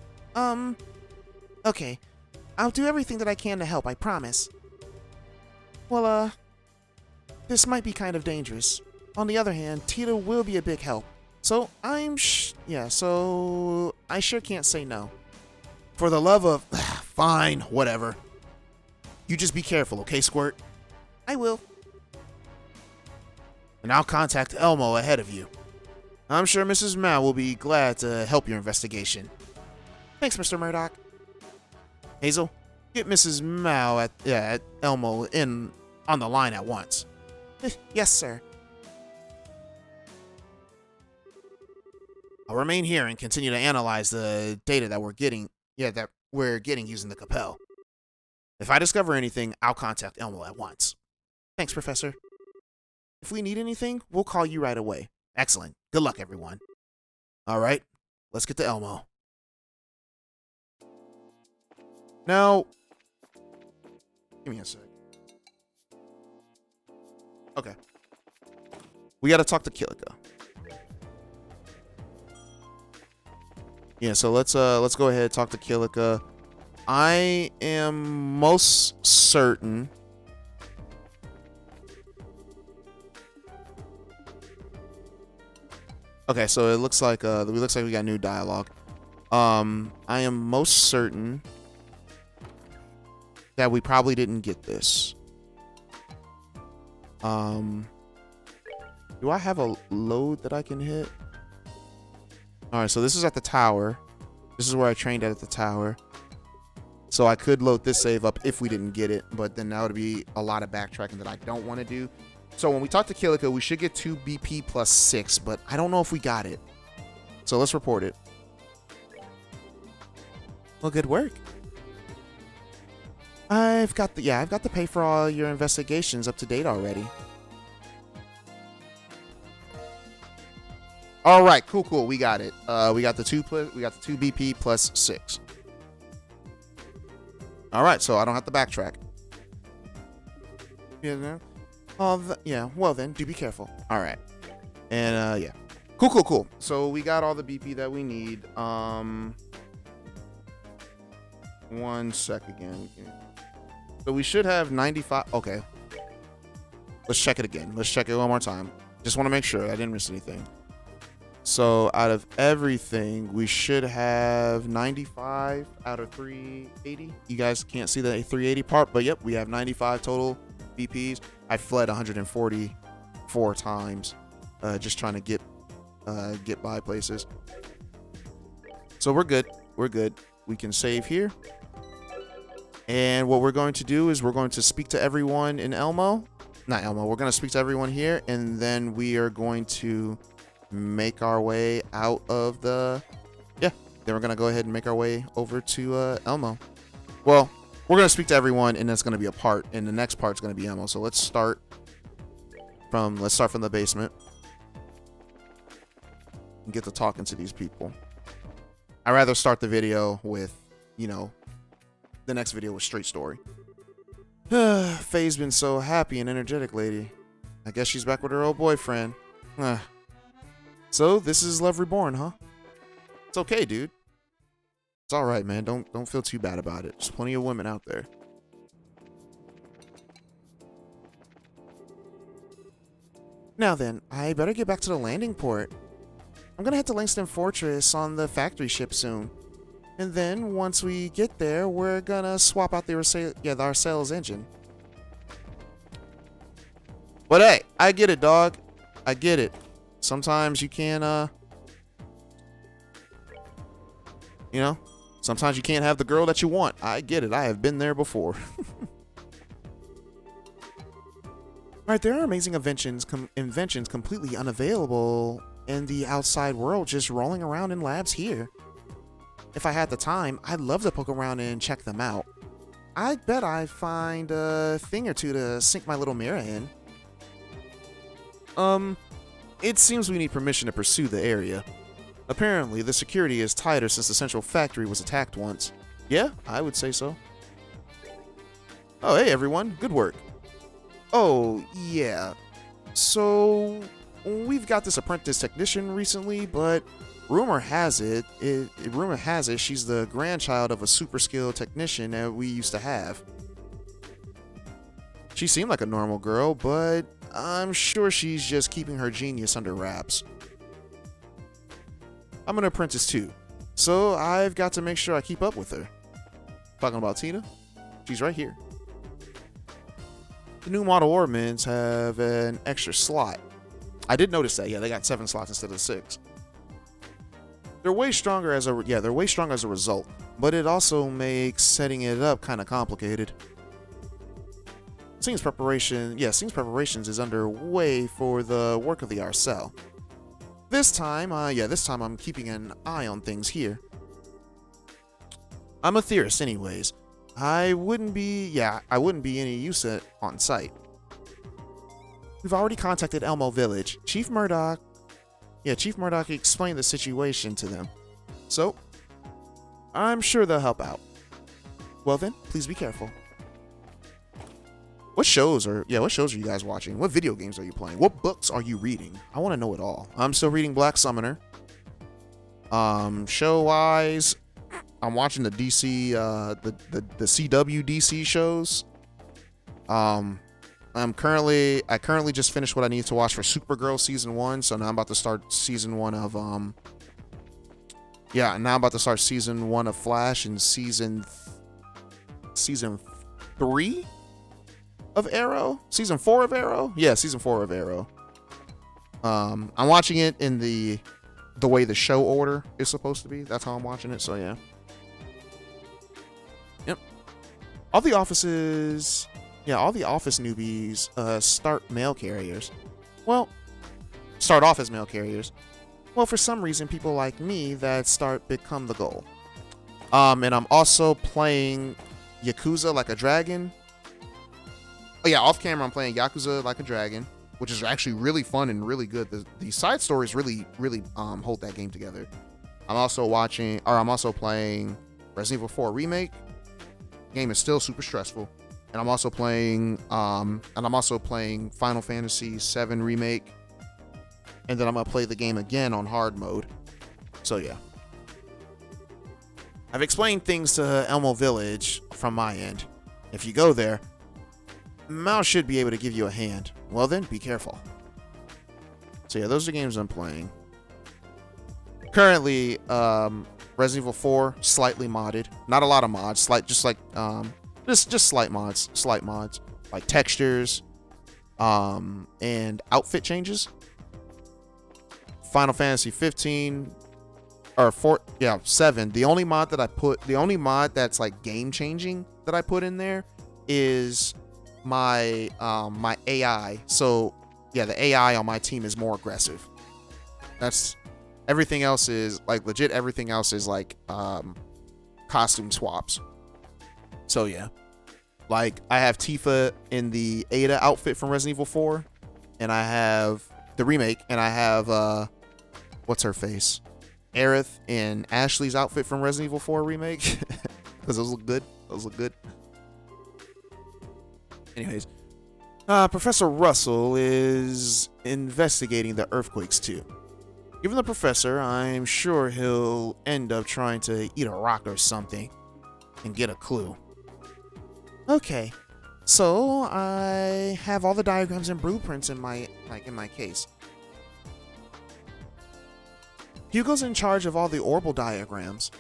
okay. I'll do everything that I can to help, I promise. Well, this might be kind of dangerous. On the other hand, Tita will be a big help. So, I sure can't say no. For the love of... Fine, whatever. You just be careful, okay, Squirt? I will. And I'll contact Elmo ahead of you. I'm sure Mrs. Mao will be glad to help your investigation. Thanks, Mr. Murdoch. Hazel, get Mrs. Mao at Elmo on the line at once. Yes, sir. I'll remain here and continue to analyze the data that we're getting using the Capel. If I discover anything, I'll contact Elmo at once. Thanks, Professor. If we need anything, we'll call you right away. Excellent. Good luck, everyone. All right, let's get to Elmo. Now, give me a sec. Okay. We gotta talk to Kilika. Yeah, so let's go ahead and talk to Kilika. I am most certain. Okay, so it looks like we got new dialogue. I am most certain that we probably didn't get this. Do I have a load that I can hit? Alright, so this is at the tower. This is where I trained at the tower. So I could load this save up if we didn't get it, but then that would be a lot of backtracking that I don't want to do. So when we talk to Kilika, we should get 2 BP plus 6, but I don't know if we got it. So let's report it. Well, good work. I've got the pay for all your investigations up to date already. All right, cool. We got it. We got the 2 BP plus 6. All right, so I don't have to backtrack. Yeah. Well then, do be careful. All right. And yeah. Cool. So we got all the BP that we need. 1 sec again. So we should have 95. Okay. Let's check it again. Let's check it one more time. Just want to make sure I didn't miss anything. So out of everything, we should have 95 out of 380. You guys can't see the 380 part, but yep, we have 95 total BPs. I fled 144 times, just trying to get by places. So we're good. We can save here. And what we're going to do is we're going to speak to everyone in Elmo. Not Elmo. We're going to speak to everyone here, and then we are going to make our way out of the... Yeah, then we're going to go ahead and make our way over to Elmo. Well, we're going to speak to everyone, and that's going to be a part, and the next part's going to be Elmo. So let's start from the basement and get to talking to these people. I'd rather start the video with, you know, the next video with straight story. Faye's been so happy and energetic lately. I guess she's back with her old boyfriend. So this is Love Reborn, huh? It's okay, dude. It's all right, man. Don't feel too bad about it. There's plenty of women out there. Now then, I better get back to the landing port. I'm gonna head to Langston Fortress on the factory ship soon. And then, once we get there, we're gonna swap out the Arcel's engine. But hey, I get it, dog. I get it. Sometimes you can't, you know, sometimes you can't have the girl that you want. I get it. I have been there before. Alright, there are amazing inventions completely unavailable in the outside world, just rolling around in labs here. If I had the time, I'd love to poke around and check them out. I bet I'd find a thing or two to sink my little mirror in. It seems we need permission to pursue the area. Apparently, the security is tighter since the central factory was attacked once. Yeah, I would say so. Oh, hey everyone, good work. Oh, yeah. So, we've got this apprentice technician recently, but rumor has it she's the grandchild of a super skilled technician that we used to have. She seemed like a normal girl, but I'm sure she's just keeping her genius under wraps. I'm an apprentice too, so I've got to make sure I keep up with her. Talking about Tina? She's right here. The new model orbmans have an extra slot. I did notice that. Yeah, they got 7 slots instead of 6. They're way stronger as a result, but it also makes setting it up kind of complicated. Seems preparations is underway for the work of the Arcel. This time I'm keeping an eye on things here. I'm a theorist anyways. I wouldn't be any use on site. We've already contacted Elmo Village. Chief Murdoch explained the situation to them. So, I'm sure they'll help out. Well then, please be careful. What shows are you guys watching? What video games are you playing? What books are you reading? I want to know it all. I'm still reading Black Summoner. Show-wise, I'm watching the DC, the CW DC shows. I currently just finished what I need to watch for Supergirl season 1, so now I'm about to start season 1 of season 1 of Flash and season 3 of Arrow? Season 4 of Arrow? Yeah, season 4 of Arrow. I'm watching it in the way the show order is supposed to be. That's how I'm watching it, so yeah. Yep. All the office newbies start off as mail carriers. Well, for some reason, people like me that become the goal. And I'm also playing Yakuza Like a Dragon. Oh yeah, off camera I'm playing Yakuza Like a Dragon, which is actually really fun and really good. The side stories really hold that game together. I'm also playing Resident Evil 4 Remake. The game is still super stressful. And I'm also playing Final Fantasy VII Remake. And then I'm gonna play the game again on hard mode. So yeah. I've explained things to Elmo Village from my end. If you go there, Mal should be able to give you a hand. Well then, be careful. So yeah, those are the games I'm playing. Currently, Resident Evil 4, slightly modded. Not a lot of mods, just slight mods, like textures, and outfit changes. Final Fantasy 15 or 7. The only mod that's like game changing that I put in there is my my AI. So yeah, the AI on my team is more aggressive. That's everything else is like legit. Everything else is like costume swaps. So yeah, like I have Tifa in the Ada outfit from Resident Evil 4, and I have the remake, and I have what's her face? Aerith and Ashley's outfit from Resident Evil 4 remake. Because those look good. Those look good. Anyways, Professor Russell is investigating the earthquakes too. Given the professor, I'm sure he'll end up trying to eat a rock or something and get a clue. Okay, so I have all the diagrams and blueprints in my case. Hugo's in charge of all the orbital diagrams.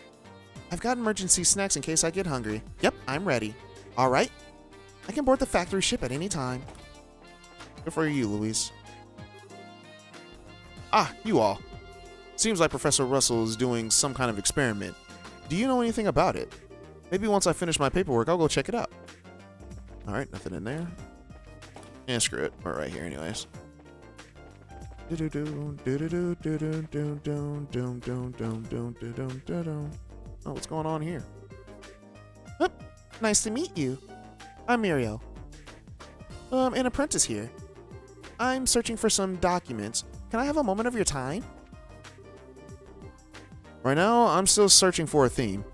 I've got emergency snacks in case I get hungry. Yep, I'm ready. All right, I can board the factory ship at any time. Good for you, Louise. Ah, you all. Seems like Professor Russell is doing some kind of experiment. Do you know anything about it? Maybe once I finish my paperwork, I'll go check it out. Alright, nothing in there. Yeah, screw it. We're right here anyways. Oh, what's going on here? Oh, nice to meet you. I'm Muriel. An apprentice here. I'm searching for some documents. Can I have a moment of your time? Right now, I'm still searching for a theme.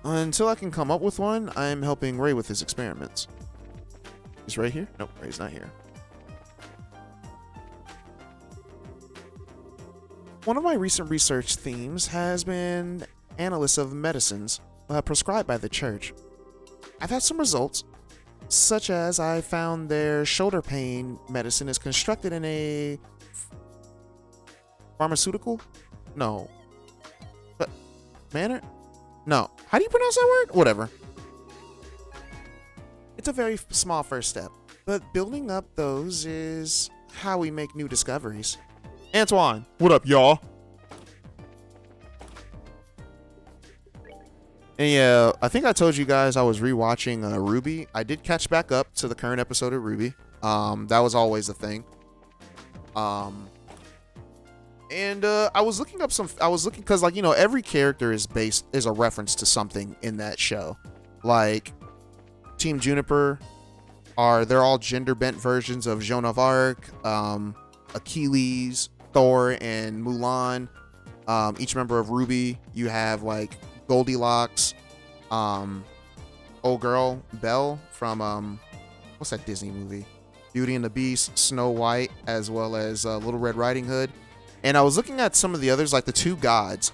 Until I can come up with one, I'm helping Ray with his experiments. He's right here? Nope, Ray's not here. One of my recent research themes has been analysis of medicines prescribed by the church. I've had some results, such as I found their shoulder pain medicine is constructed in a pharmaceutical? No. But manner? No. How do you pronounce that word? Whatever. It's a very small first step, but building up those is how we make new discoveries. Antoine, what up, y'all? And yeah, I think I told you guys I was rewatching Ruby. I did catch back up to the current episode of Ruby. That was always a thing. I was looking up because, like, you know, every character is a reference to something in that show. Like Team Juniper they're all gender bent versions of Joan of Arc, Achilles, Thor, and Mulan. Each member of Ruby, you have like Goldilocks, old girl Belle from what's that Disney movie? Beauty and the Beast, Snow White, as well as Little Red Riding Hood. And I was looking at some of the others, like the two gods,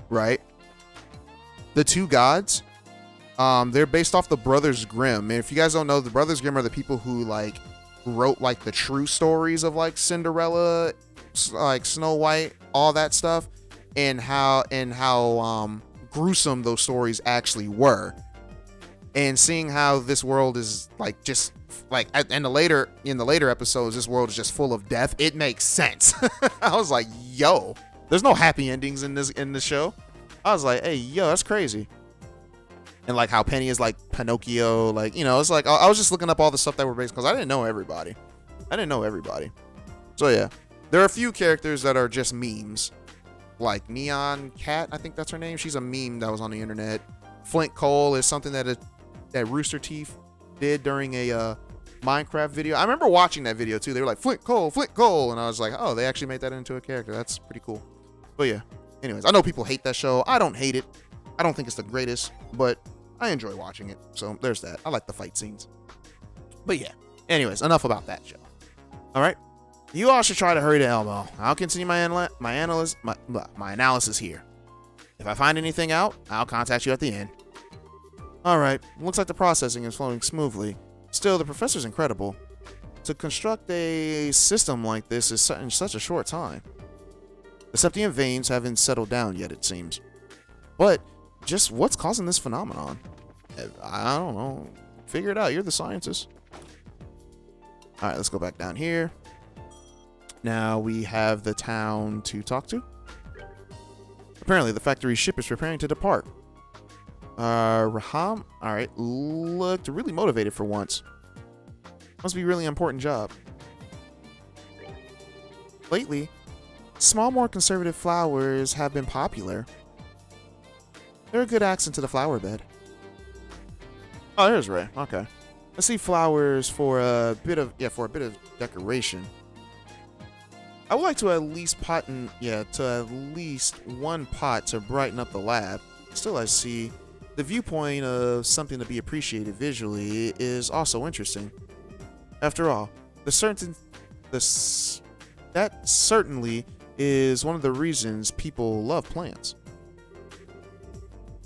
right? The two gods, they're based off the Brothers Grimm. And if you guys don't know, the Brothers Grimm are the people who like wrote like the true stories of like Cinderella, like Snow White, all that stuff, and how gruesome those stories actually were. And seeing how this world is like just like in the later episodes, this world is just full of death. It makes sense. I was like, yo, there's no happy endings in this show. I was like, hey, yo, that's crazy. And like how Penny is like Pinocchio, like, you know, it's like I was just looking up all the stuff that were based because I didn't know everybody. So yeah, there are a few characters that are just memes, like Neon Cat, I think that's her name. She's a meme that was on the internet. Flint Cole is something that Rooster Teeth did during a Minecraft video. I remember watching that video too. They were like, Flint Cole, and I was like, oh, they actually made that into a character. That's pretty cool. But yeah, anyways, I know people hate that show. I don't hate it. I don't think it's the greatest, but I enjoy watching it. So there's that. I like the fight scenes. But yeah, anyways, enough about that show. All right, you all should try to hurry to Elmo. I'll continue my analysis here. If I find anything out, I'll contact you at the end. Alright, looks like the processing is flowing smoothly. Still, the professor's incredible. To construct a system like this is in such a short time. The septian veins haven't settled down yet, it seems. But, just what's causing this phenomenon? I don't know. Figure it out, you're the scientist. Alright, let's go back down here. Now we have the town to talk to. Apparently, the factory ship is preparing to depart. Raham, alright, looked really motivated for once. Must be a really important job. Lately, small, more conservative flowers have been popular. They're a good accent to the flower bed. Oh, there's Ray. Okay. Let's see flowers for a bit of decoration. I would like to at least to at least one pot to brighten up the lab. Still, I see the viewpoint of something to be appreciated visually is also interesting. After all, that certainly is one of the reasons people love plants.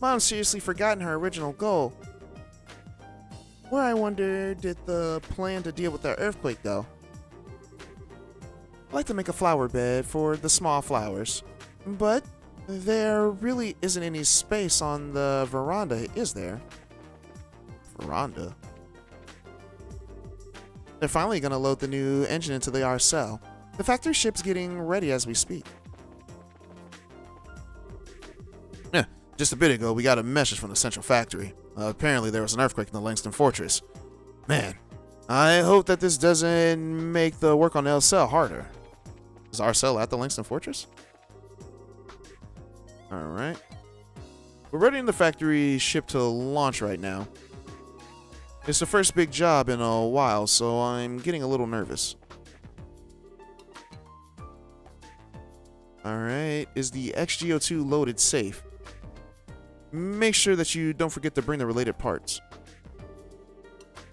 Mom's seriously forgotten her original goal. Where, I wonder, did the plan to deal with the earthquake go? I'd like to make a flower bed for the small flowers, but there really isn't any space on the veranda, is there? Veranda? They're finally going to load the new engine into the RSL. The factory ship's getting ready as we speak. Yeah, just a bit ago, we got a message from the central factory. Apparently, there was an earthquake in the Langston Fortress. Man, I hope that this doesn't make the work on the LCL harder. Is RSL at the Langston Fortress? Alright. We're ready in the factory ship to launch right now. It's the first big job in a while, so I'm getting a little nervous. Alright, is the XGO2 loaded safe? Make sure that you don't forget to bring the related parts.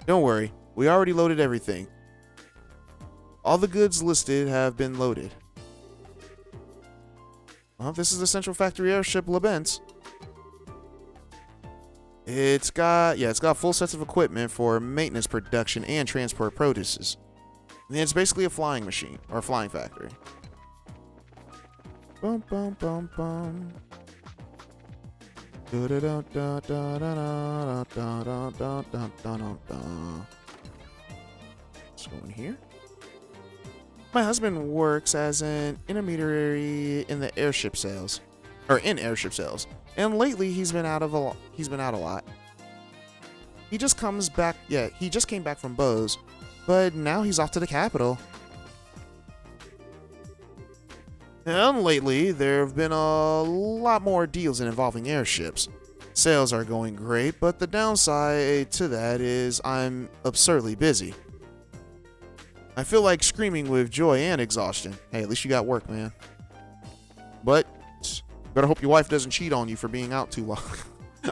Don't worry, we already loaded everything. All the goods listed have been loaded. Well, this is the Central Factory airship Labence. It's got full sets of equipment for maintenance, production, and transport produces. And it's basically a flying machine, or a flying factory. Bum bum bum bum. Let's go in here. My husband works as an intermediary in the airship sales, and lately he's been out a lot. He just came back from Bose, but now he's off to the capital. And lately, there have been a lot more deals involving airships. Sales are going great, but the downside to that is I'm absurdly busy. I feel like screaming with joy and exhaustion. Hey, at least you got work, man. But, better hope your wife doesn't cheat on you for being out too long.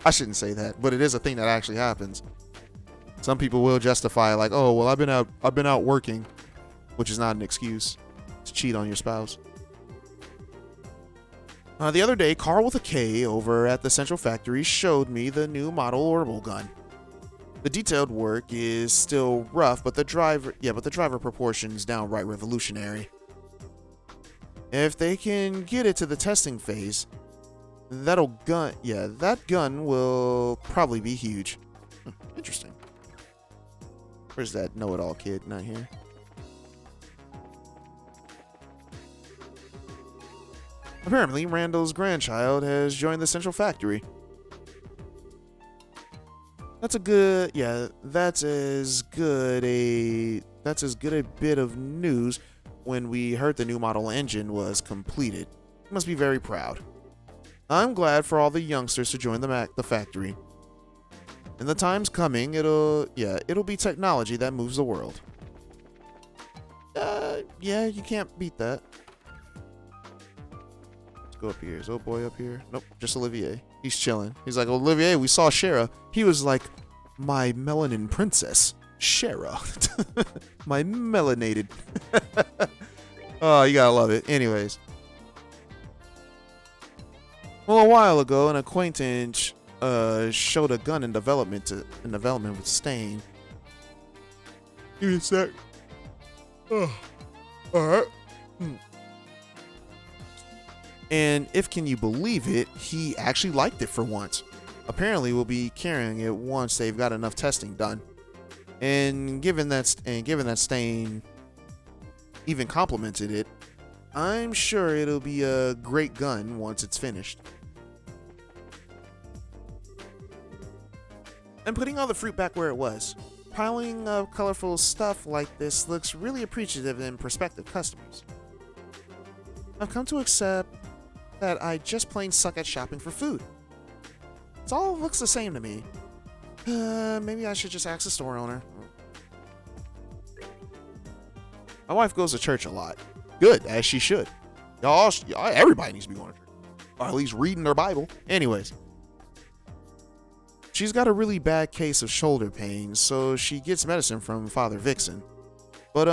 I shouldn't say that, but it is a thing that actually happens. Some people will justify like, oh, well, I've been out working, which is not an excuse to cheat on your spouse. The other day, Carl with a K over at the Central Factory showed me the new model orbital gun. The detailed work is still rough, but the driver proportions downright revolutionary. If they can get it to the testing phase, that gun will probably be huge. Interesting. Where's that know-it-all kid? Not here. Apparently, Randall's grandchild has joined the Central Factory. That's as good a bit of news when we heard the new model engine was completed. You must be very proud. I'm glad for all the youngsters to join the factory. In the times coming, it'll be technology that moves the world. You can't beat that. Go up here. Is old boy up here? Nope, just Olivier. He's chilling. He's like, Olivier, we saw Shara. He was like, my melanin princess, Shara. My melanated. Oh, you gotta love it. Anyways. Well, a while ago, an acquaintance showed a gun in development with Stain. Give me a sec. Oh, all right. And if can you believe it, he actually liked it for once. Apparently, we'll be carrying it once they've got enough testing done. And given that Stain even complimented it, I'm sure it'll be a great gun once it's finished. And putting all the fruit back where it was. Piling of colorful stuff like this looks really appreciative in prospective customers. I've come to accept that I just plain suck at shopping for food. It all looks the same to me. Maybe I should just ask the store owner. My wife goes to church a lot. Good, as she should. Everybody needs to be going to church. Or at least reading their Bible. Anyways. She's got a really bad case of shoulder pain, so she gets medicine from Father Vixen. But,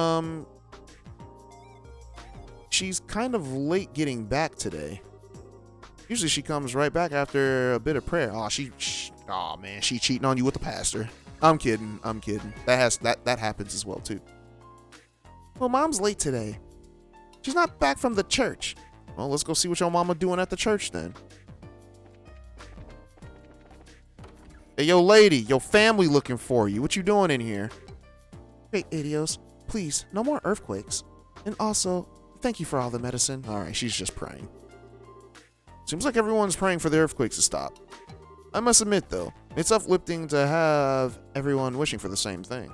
she's kind of late getting back today. Usually she comes right back after a bit of prayer. Oh, man, she cheating on you with the pastor. I'm kidding. That happens as well, too. Well, Mom's late today. She's not back from the church. Well, let's go see what your mama doing at the church then. Hey, yo, lady, your family looking for you. What you doing in here? Hey, Idios, please, no more earthquakes. And also, thank you for all the medicine. All right, she's just praying. Seems like everyone's praying for the earthquakes to stop. I must admit, though, it's uplifting to have everyone wishing for the same thing.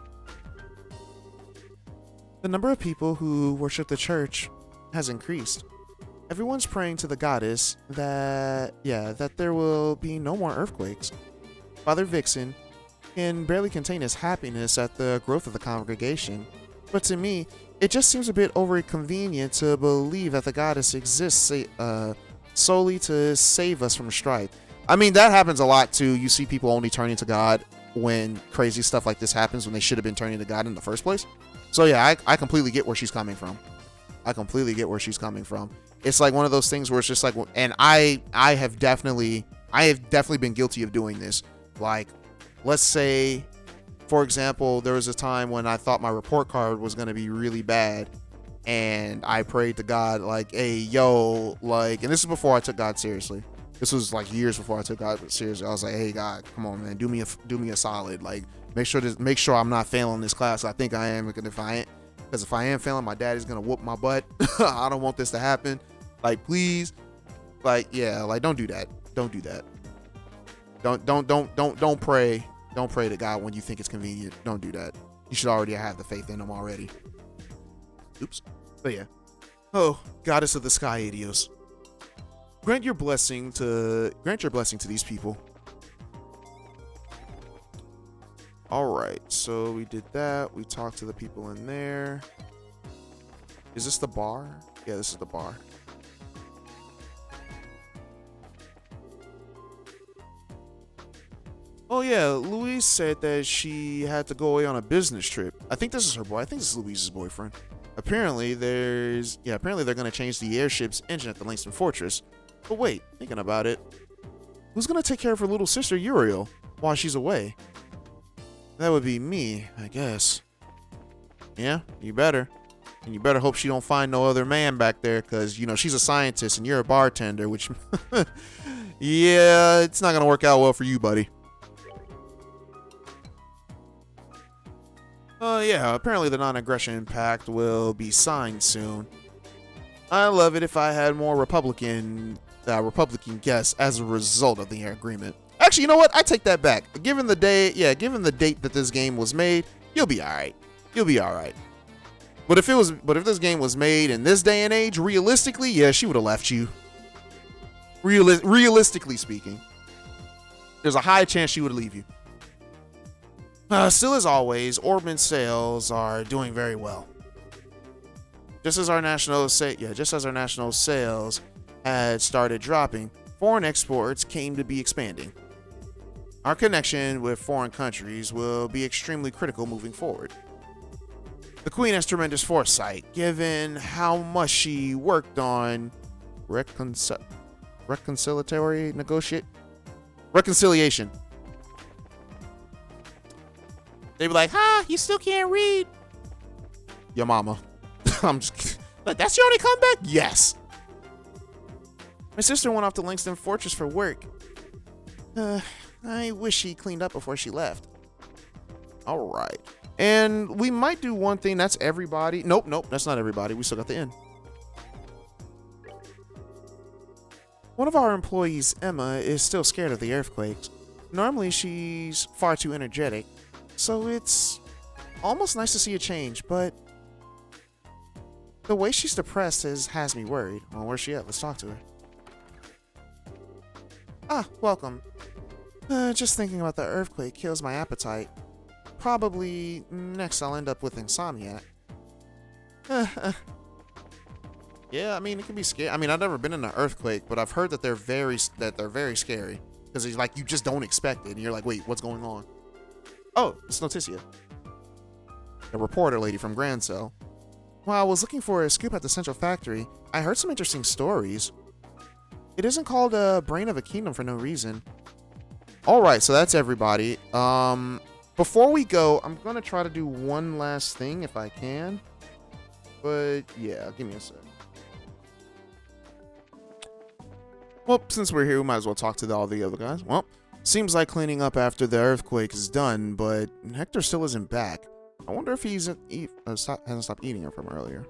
The number of people who worship the church has increased. Everyone's praying to the goddess that there will be no more earthquakes. Father Vixen can barely contain his happiness at the growth of the congregation, but to me, it just seems a bit overly convenient to believe that the goddess exists solely to save us from strife. I mean, that happens a lot too. You see people only turning to God when crazy stuff like this happens, when they should have been turning to God in the first place. So yeah, I completely get where she's coming from. It's like one of those things where it's just like, and I have definitely been guilty of doing this. Like, let's say, for example, there was a time when I thought my report card was going to be really bad, and I prayed to God, like, hey, yo, like, and this is before I took God seriously. This was like years before I took God seriously. I was like, hey, God, come on, man, do me a solid. Like, make sure I'm not failing this class. I think I am, because if I am failing, my daddy's going to whoop my butt. I don't want this to happen. Like, please, like, yeah, like, don't do that. Don't do that. Don't pray. Don't pray to God when you think it's convenient. Don't do that. You should already have the faith in him already. Oops. But yeah. Oh, goddess of the sky, Idios. Grant your blessing to these people. Alright, so we did that. We talked to the people in there. Is this the bar? Yeah, this is the bar. Oh yeah, Louise said that she had to go away on a business trip. I think this is her boy. I think this is Louise's boyfriend. Apparently they're gonna change the airship's engine at the Langston Fortress. But wait, thinking about it, who's gonna take care of her little sister Uriel while she's away? That would be me, I guess. Yeah, you better. And you better hope she don't find no other man back there, because, you know, she's a scientist and you're a bartender, which, yeah, it's not gonna work out well for you, buddy. Yeah, apparently the non-aggression pact will be signed soon. I love it if I had more Republican guests as a result of the agreement. Actually, you know what? I take that back. Given the date that this game was made, you'll be all right. But if this game was made in this day and age, realistically, yeah, she would have left you. Realistically speaking, there's a high chance she would leave you. Still, as always, Orbman sales are doing very well. Just as our national sales had started dropping, foreign exports came to be expanding. Our connection with foreign countries will be extremely critical moving forward. The Queen has tremendous foresight, given how much she worked on reconciliation. They be like, you still can't read. Your mama. I'm just kidding. Like, that's your only comeback? Yes. My sister went off to Langston Fortress for work. I wish she cleaned up before she left. All right. And we might do one thing. That's everybody. Nope, that's not everybody. We still got the end. One of our employees, Emma, is still scared of the earthquakes. Normally, she's far too energetic, so it's almost nice to see a change, but the way she's depressed has me worried. Well, where's she at? Let's talk to her. Welcome. Just thinking about the earthquake kills my appetite. Probably next I'll end up with insomnia. Yeah, I mean, it can be scary. I mean, I've never been in an earthquake, but I've heard that they're very scary because it's like you just don't expect it, and you're like, wait, what's going on? Oh, it's Noticia, the reporter lady from Grand Cell. While I was looking for a scoop at the Central Factory, I heard some interesting stories. It isn't called a Brain of a Kingdom for no reason. Alright, so that's everybody. Before we go, I'm gonna try to do one last thing if I can. But yeah, give me a sec. Well, since we're here, we might as well talk to all the other guys. Well, seems like cleaning up after the earthquake is done, but Hector still isn't back. I wonder if he's hasn't stopped eating her from earlier.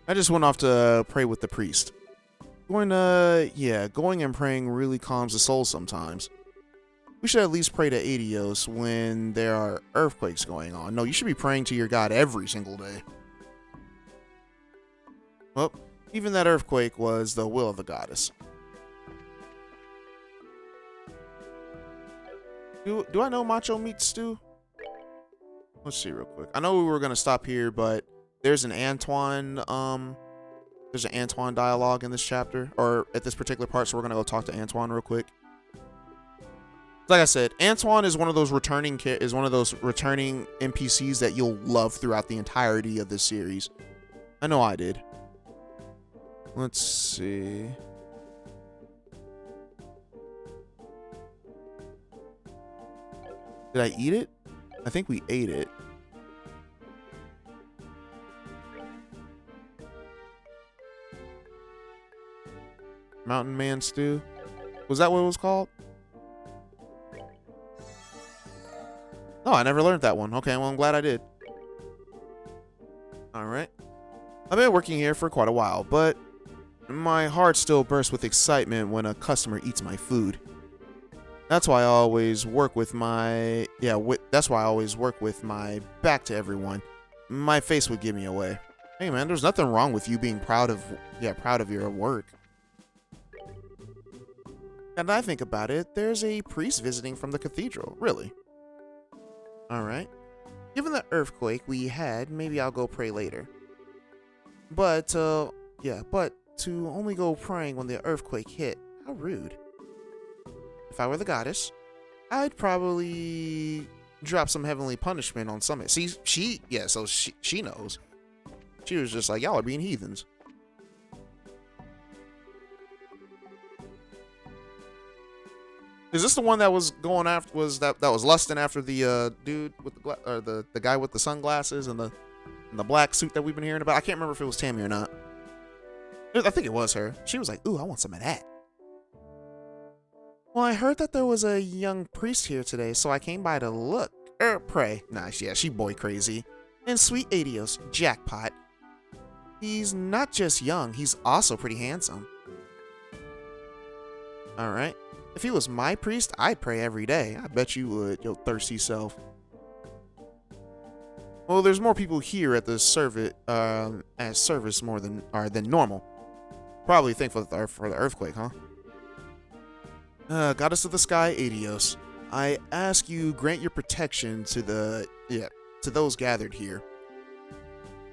I just went off to pray with the priest. Going and praying really calms the soul sometimes. We should at least pray to Adios when there are earthquakes going on. No, you should be praying to your god every single day. Well, even that earthquake was the will of the goddess. Do I know Macho Meat Stew? Let's see real quick. I know we were gonna stop here, but there's an Antoine dialogue in this chapter, or at this particular part, so we're gonna go talk to Antoine real quick. Like I said, Antoine is one of those returning NPCs that you'll love throughout the entirety of this series. I know I did. Let's see. Did I eat it? I think we ate it. Mountain Man Stew? Was that what it was called? No, I never learned that one. Okay, well, I'm glad I did. Alright. I've been working here for quite a while, but my heart still bursts with excitement when a customer eats my food. That's why I always work with my back to everyone. My face would give me away. Hey man, there's nothing wrong with you being proud of your work. And I think about it, there's a priest visiting from the cathedral, really. Alright. Given the earthquake we had, maybe I'll go pray later. But to only go praying when the earthquake hit, how rude. If I were the goddess, I'd probably drop some heavenly punishment on some. See, she knows. She was just like, y'all are being heathens. Is this the one that was going after? That was lusting after the dude with the guy with the sunglasses and the black suit that we've been hearing about? I can't remember if it was Tammy or not. I think it was her. She was like, "Ooh, I want some of that." Well, I heard that there was a young priest here today, so I came by to pray. Nah, yeah, she boy crazy. And sweet Adios, jackpot. He's not just young, he's also pretty handsome. Alright. If he was my priest, I'd pray every day. I bet you would, yo thirsty self. Well, there's more people here at the service more than normal. Probably thankful for the earthquake, huh? Goddess of the Sky, Adios. I ask you grant your protection to those gathered here.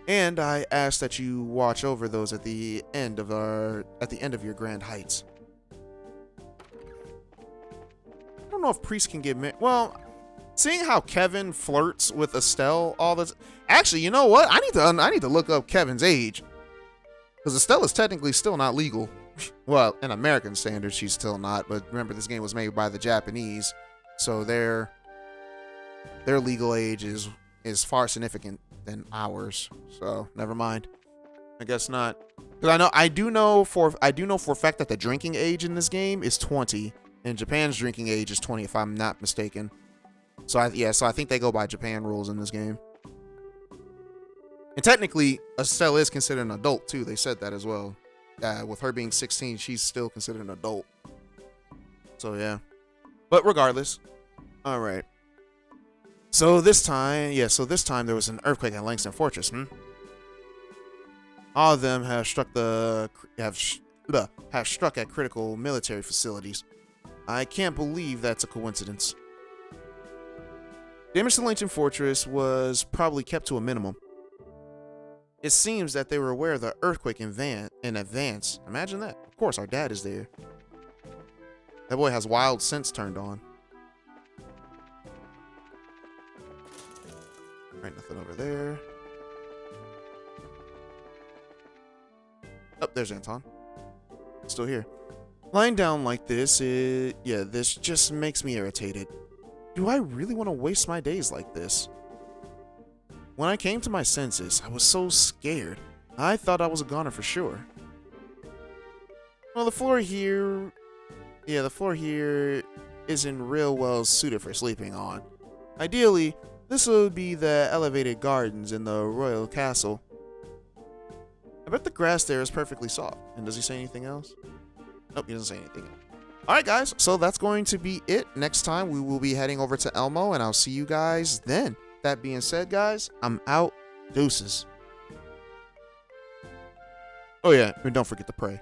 And I ask that you watch over those at the end of your grand heights. I don't know if priests can get well, seeing how Kevin flirts with Estelle all this. Actually, you know what? I need to look up Kevin's age. Because Estelle is technically still not legal. Well, in American standards, she's still not. But remember, this game was made by the Japanese, so their legal age is far significant than ours. So never mind. I guess not. Because I do know for a fact that the drinking age in this game is 20, and Japan's drinking age is 20, if I'm not mistaken. So I think they go by Japan rules in this game. And technically, Estelle is considered an adult too. They said that as well. With her being 16, she's still considered an adult. So yeah. But regardless. Alright. So this time there was an earthquake at Langston Fortress, All of them have struck at critical military facilities. I can't believe that's a coincidence. Damage to Langston Fortress was probably kept to a minimum. It seems that they were aware of the earthquake in advance. Imagine that. Of course, our dad is there. That boy has wild sense turned on. Right, nothing over there. Oh, there's Anton. Still here. Lying down like this, this just makes me irritated. Do I really want to waste my days like this? When I came to my senses, I was so scared. I thought I was a goner for sure. Well, the floor here isn't real well suited for sleeping on. Ideally, this would be the elevated gardens in the royal castle. I bet the grass there is perfectly soft. And does he say anything else? Nope, he doesn't say anything else. Alright guys, so that's going to be it. Next time we will be heading over to Elmo and I'll see you guys then. That being said, guys, I'm out. Deuces. Oh yeah, and don't forget to pray.